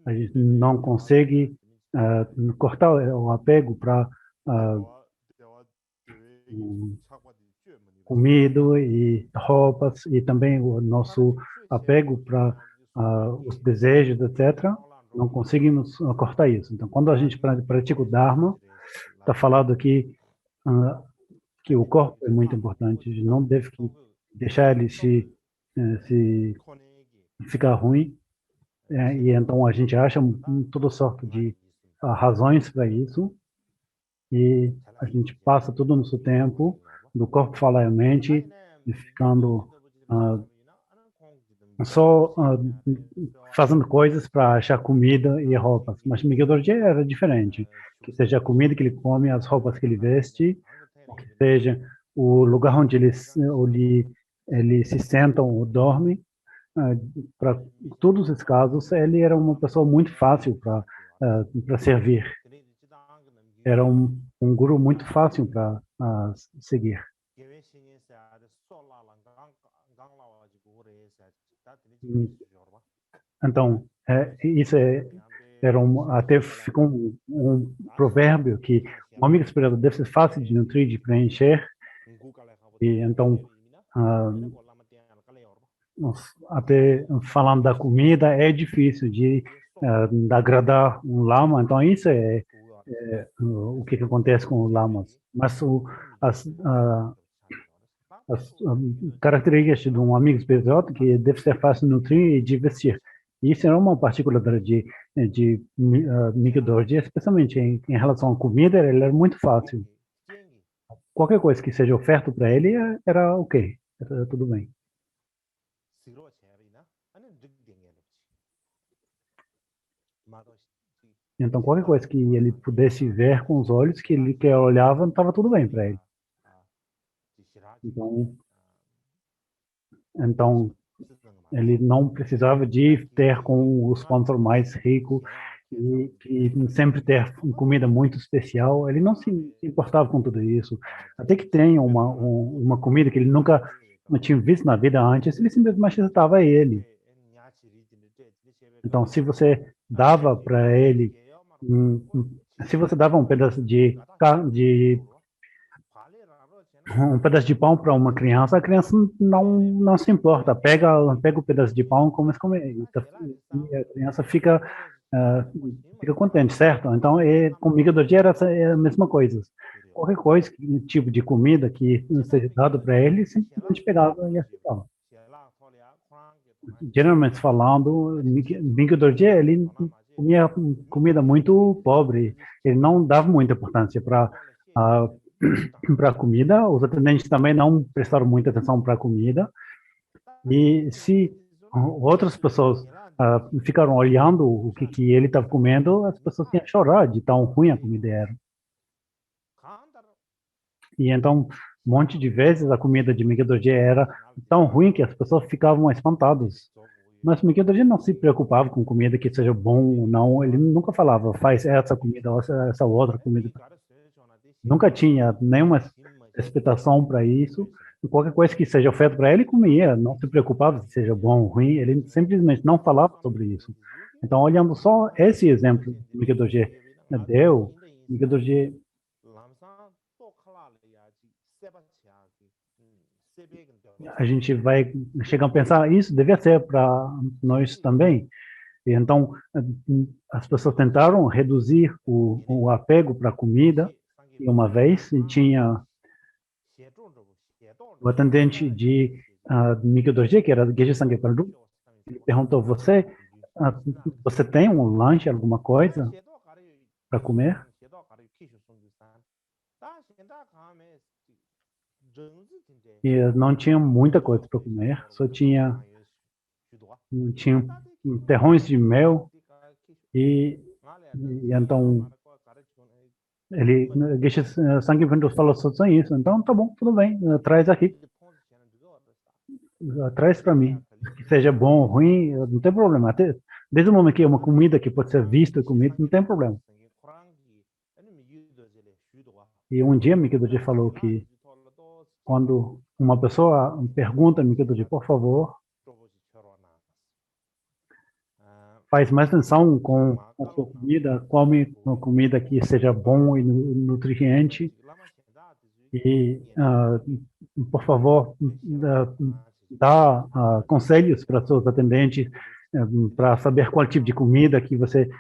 A gente não consegue cortar o apego para comida e roupas, e também o nosso apego para os desejos, etc. Não conseguimos cortar isso. Então, quando a gente pratica o Dharma, está falado aqui que o corpo é muito importante, a gente não deve deixar ele se ficar ruim, e então a gente acha toda sorte de razões para isso, e a gente passa todo o nosso tempo do corpo, fala a mente, e ficando só fazendo coisas para achar comida e roupas. Mas Miguel Dorje era diferente, que seja a comida que ele come, as roupas que ele veste, ou que seja o lugar onde ele se senta ou dorme. Para todos os casos, ele era uma pessoa muito fácil para servir. Era um guru muito fácil para seguir. Então, Isso era até ficou um provérbio que um amigo espiritual deve ser fácil de nutrir, de preencher, e então, ah, até falando da comida, é difícil de agradar um lama, então isso o que acontece com os lamas. Mas as, ah, as características de um amigo espiritual que deve ser fácil de nutrir e de vestir. Isso é uma particularidade de Miguel Dorje, especialmente em relação à comida, ele era muito fácil. Qualquer coisa que seja oferta para ele era ok, era tudo bem. Então, qualquer coisa que ele pudesse ver com os olhos, que olhava, estava tudo bem para ele. Então, ele não precisava de ter com o sponsor mais rico e sempre ter comida muito especial. Ele não se importava com tudo isso. Até que tenha uma comida que ele nunca não tinha visto na vida antes, ele simplesmente estava ele. Então, se você dava para ele, se você dava um pedaço um pedaço de pão para uma criança, a criança não se importa. Pega o pedaço de pão, come. E a criança fica contente, certo? Então, comigo do dia era a mesma coisa. Qualquer coisa, tipo de comida que seja dado para ele, simplesmente pegava e aceitava. Geralmente falando, Bingo Dorje, ele comia comida muito pobre. Ele não dava muita importância para para a comida. Os atendentes também não prestaram muita atenção para a comida. E se outras pessoas ficaram olhando o que ele estava comendo, as pessoas tinham que chorar de tão ruim a comida era. E então, um monte de vezes a comida de Miguel Dorje era tão ruim que as pessoas ficavam espantadas. Mas Miguel Dorje não se preocupava com comida que seja bom ou não. Ele nunca falava, faz essa comida ou essa outra comida. Nunca tinha nenhuma expectação para isso. E qualquer coisa que seja oferta para ele, comia. Não se preocupava se seja bom ou ruim. Ele simplesmente não falava sobre isso. Então, olhando só esse exemplo que Miguel Dorje deu, Miguel Dorje a gente vai chegar a pensar isso devia ser para nós também. E então, as pessoas tentaram reduzir o apego para a comida. E uma vez tinha o atendente de Miguel Dorje, que era do Geshe Sangye Pandu, ele perguntou, você tem um lanche, alguma coisa para comer? E não tinha muita coisa para comer, só tinha terrões de mel e então ele Geshe Sangye Pandu falou só isso. Então tá bom, tudo bem, traz aqui, traz para mim, que seja bom ou ruim, não tem problema. Até, desde o momento que é uma comida que pode ser vista comida, não tem problema. E um dia Miguel Dorje falou que quando uma pessoa pergunta a Miguel Dorje, por favor, faz mais atenção com a sua comida, come uma comida que seja bom e nutriente e, por favor, dá conselhos para seus atendentes para saber qual tipo de comida que você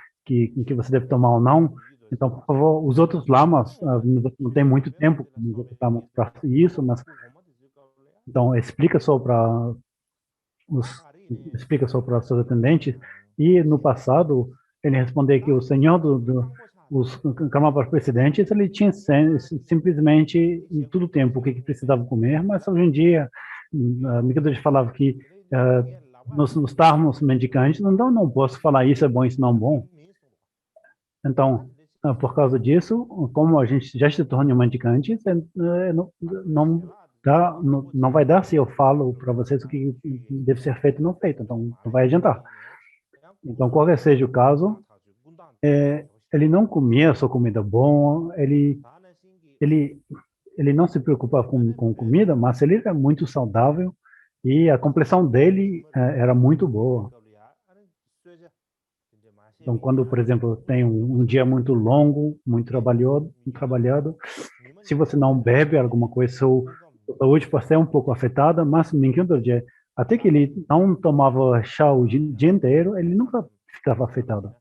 deve tomar ou não. Então, por favor, os outros lamas não tem muito tempo para isso, mas então explica só para os seus atendentes. E no passado ele respondeu que o senhor os Karmapas presidentes ele tinha simplesmente em todo o tempo o que precisava comer, mas hoje em dia Miguel Dorje falava que nós estamos mendicantes, então não posso falar isso é bom, isso não é bom. Então, por causa disso, como a gente já se torna mendicante, não vai dar se eu falo para vocês o que deve ser feito e não feito, então não vai adiantar. Então, qualquer seja o caso, ele não comia só comida boa, ele não se preocupava com comida, mas ele era muito saudável e a complexão dele era muito boa. Então, quando, por exemplo, tem um dia muito longo, muito trabalhado, se você não bebe alguma coisa, sua saúde pode ser um pouco afetada, mas ninguém do dia, até que ele não tomava chá o dia inteiro, ele nunca ficava afetado.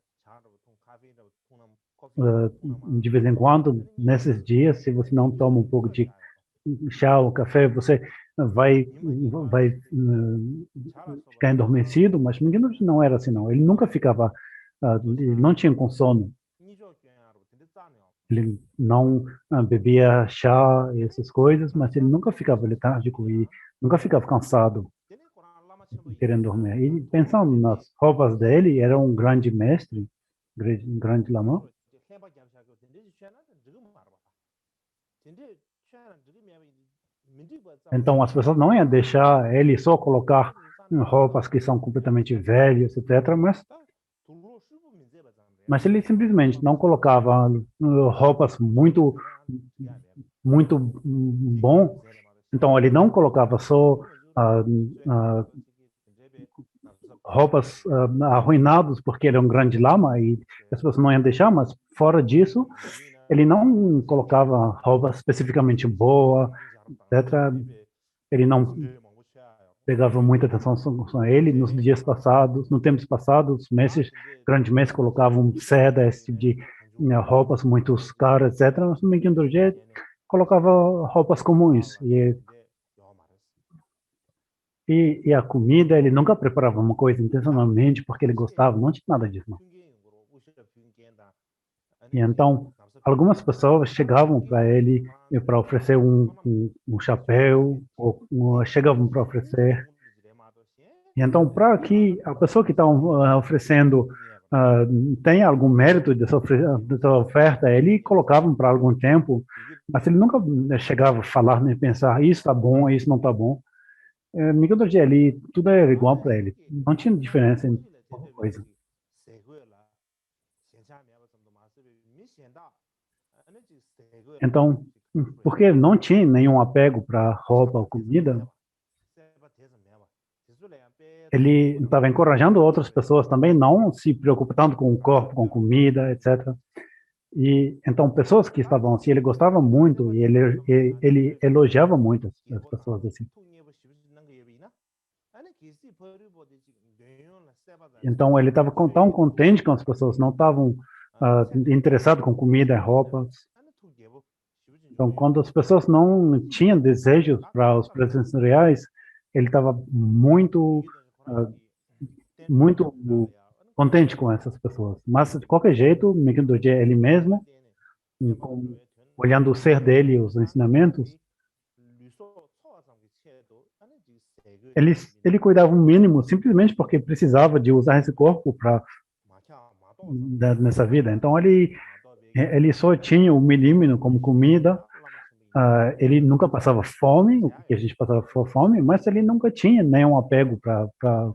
De vez em quando, nesses dias, se você não toma um pouco de chá ou café, você vai ficar adormecido, mas ninguém não era assim, não. Ele nunca ficava, ele não tinha com sono. Ele não bebia chá e essas coisas, mas ele nunca ficava letárgico e nunca ficava cansado, querendo dormir. E pensando nas roupas dele, era um grande mestre, um grande lama. Então as pessoas não iam deixar ele só colocar roupas que são completamente velhas, etc. Mas ele simplesmente não colocava roupas muito bom. Então ele não colocava só roupas arruinadas porque ele é um grande lama e as pessoas não iam deixar, mas fora disso, ele não colocava roupa especificamente boa, etc. Ele não pegava muita atenção com ele nos dias passados, no tempos passados, meses, grandes meses colocavam seda, esse tipo de roupas muito caras, etc. Mas no Mequim Dorje colocava roupas comuns e a comida ele nunca preparava uma coisa intencionalmente porque ele gostava, não tinha nada disso. Não. E então algumas pessoas chegavam para ele para oferecer um chapéu, ou chegavam para oferecer. E então, para que a pessoa que está oferecendo tenha algum mérito dessa oferta, ele colocavam para algum tempo, mas ele nunca chegava a falar nem pensar, isso está bom, isso não está bom. Miguel do GLI, tudo era igual para ele, não tinha diferença em alguma coisa. Então, porque não tinha nenhum apego para roupa ou comida, ele estava encorajando outras pessoas também não se preocupar tanto com o corpo, com comida, etc. E então pessoas que estavam assim, ele gostava muito e ele elogiava muito as pessoas assim. Então ele estava tão contente com as pessoas, não estavam interessados com comida e roupas. Então, quando as pessoas não tinham desejos para os presentes reais, ele estava muito contente com essas pessoas. Mas, de qualquer jeito, Miguel Doji, ele mesmo, olhando o ser dele, os ensinamentos, ele cuidava o mínimo simplesmente porque precisava de usar esse corpo para nessa vida. Então, ele só tinha o mínimo como comida. Ele nunca passava fome, o que a gente passava fome, mas ele nunca tinha nenhum apego para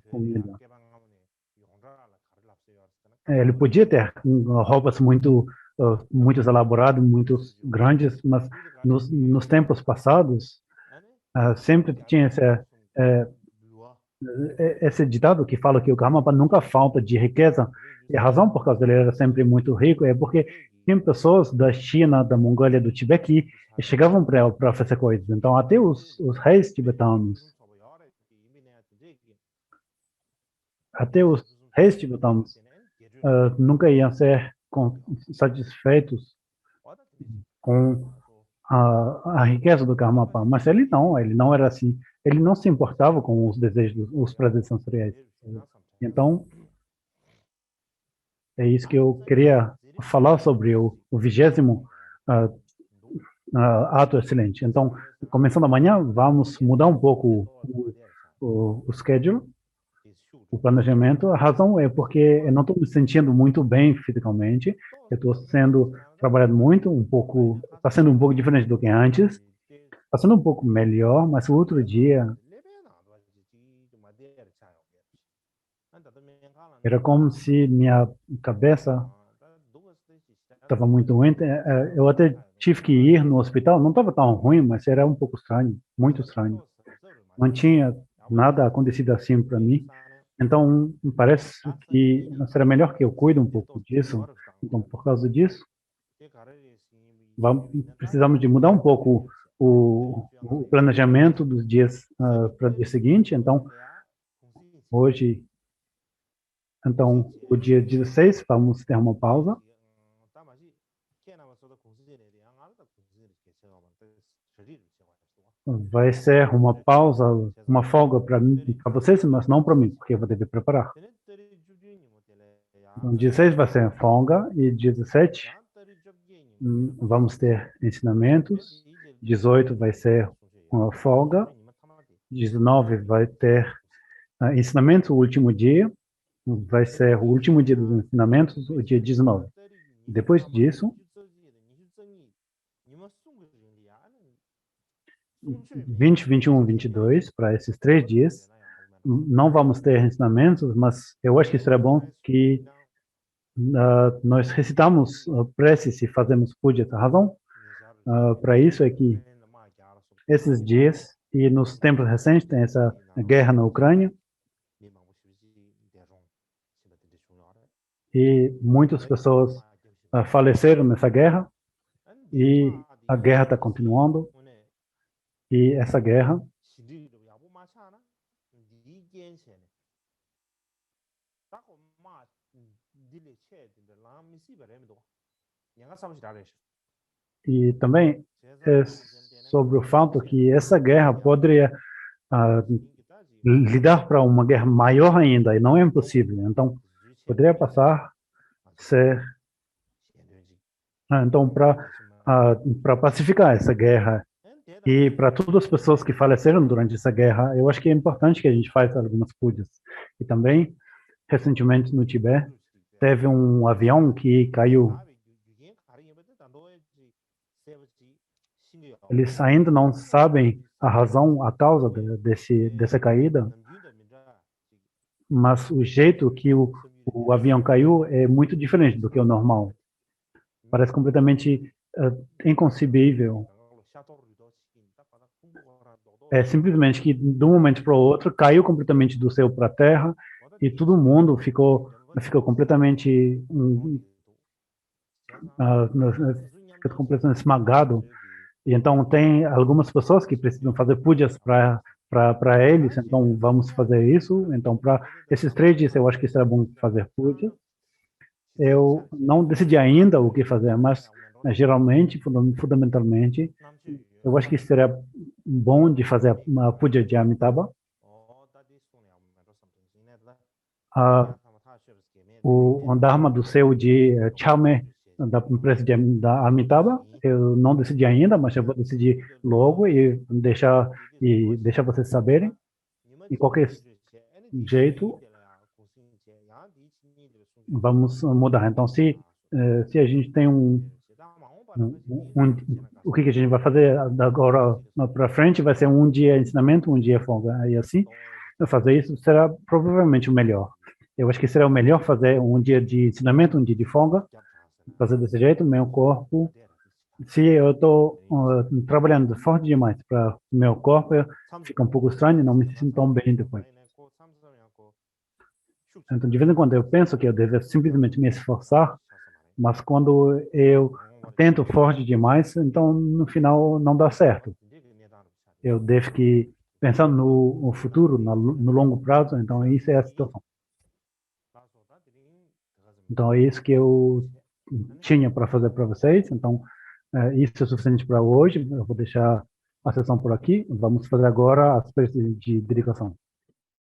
comida. Ele podia ter roupas muito elaboradas, muito grandes, mas nos tempos passados sempre tinha esse ditado que fala que o Karmapa nunca falta de riqueza. E a razão por causa ele era sempre muito rico é porque tinha pessoas da China, da Mongólia, do Tibete que chegavam para fazer coisas. Então, até os reis tibetanos, nunca iam ser satisfeitos com a riqueza do Karmapa. Mas ele não era assim. Ele não se importava com os desejos, os prazeres sensoriais. Então, é isso que eu queria falar sobre o 20º ato excelente. Então, começando amanhã, vamos mudar um pouco o schedule, o planejamento. A razão é porque eu não estou me sentindo muito bem fisicamente. Eu estou sendo trabalhado muito, está sendo um pouco diferente do que antes. Está sendo um pouco melhor, mas o outro dia era como se minha cabeça estava muito doente. Eu até tive que ir no hospital. Não estava tão ruim, mas era um pouco estranho, muito estranho. Não tinha nada acontecido assim para mim. Então, parece que será melhor que eu cuide um pouco disso. Então, por causa disso, precisamos de mudar um pouco o planejamento dos dias para o dia seguinte. Então, hoje, então, o dia 16, vamos ter uma pausa. Vai ser uma pausa, uma folga para vocês, mas não para mim, porque eu vou dever preparar. Então, 16 vai ser folga e 17 vamos ter ensinamentos. 18 vai ser uma folga. 19 vai ter ensinamentos, o último dia. Vai ser o último dia dos ensinamentos, o dia 19. Depois disso, 20, 21, 22, para esses 3 dias, não vamos ter ensinamentos, mas eu acho que seria bom que nós recitamos preces e fazemos puja. A razão para isso é que esses dias e nos tempos recentes tem essa guerra na Ucrânia e muitas pessoas faleceram nessa guerra e a guerra está continuando e essa guerra e também é sobre o fato que essa guerra poderia lidar para uma guerra maior ainda, e não é impossível. Então, poderia passar ser então para pacificar essa guerra e para todas as pessoas que faleceram durante essa guerra, eu acho que é importante que a gente faça algumas pujas. E também, recentemente no Tibete, teve um avião que caiu. Eles ainda não sabem a razão, a causa dessa caída, mas o jeito que o avião caiu é muito diferente do que o normal. Parece completamente inconcebível. É simplesmente que de um momento para o outro caiu completamente do céu para a terra e todo mundo ficou completamente completamente esmagado. E então tem algumas pessoas que precisam fazer pujas para eles, então vamos fazer isso. Então para esses 3 dias eu acho que será bom fazer pujas. Eu não decidi ainda o que fazer, mas geralmente, fundamentalmente, eu acho que seria bom de fazer uma puja de Amitabha. O Dharma do céu de Chalme, da empresa da Amitabha, eu não decidi ainda, mas eu vou decidir logo e deixar vocês saberem. De qualquer jeito, vamos mudar. Então, se a gente tem o que a gente vai fazer agora para frente vai ser um dia ensinamento, um dia folga. E assim, fazer isso será provavelmente o melhor. Eu acho que será o melhor fazer um dia de ensinamento, um dia de folga, fazer desse jeito, meu corpo. Se eu estou trabalhando forte demais para o meu corpo, fica um pouco estranho, não me sinto tão bem depois. Então, de vez em quando eu penso que eu devo simplesmente me esforçar, mas quando eu tento forte demais, então no final não dá certo. Eu devo que pensar no futuro, no longo prazo, então isso é a situação. Então é isso que eu tinha para fazer para vocês, então isso é suficiente para hoje. Eu vou deixar a sessão por aqui, vamos fazer agora as preces de dedicação.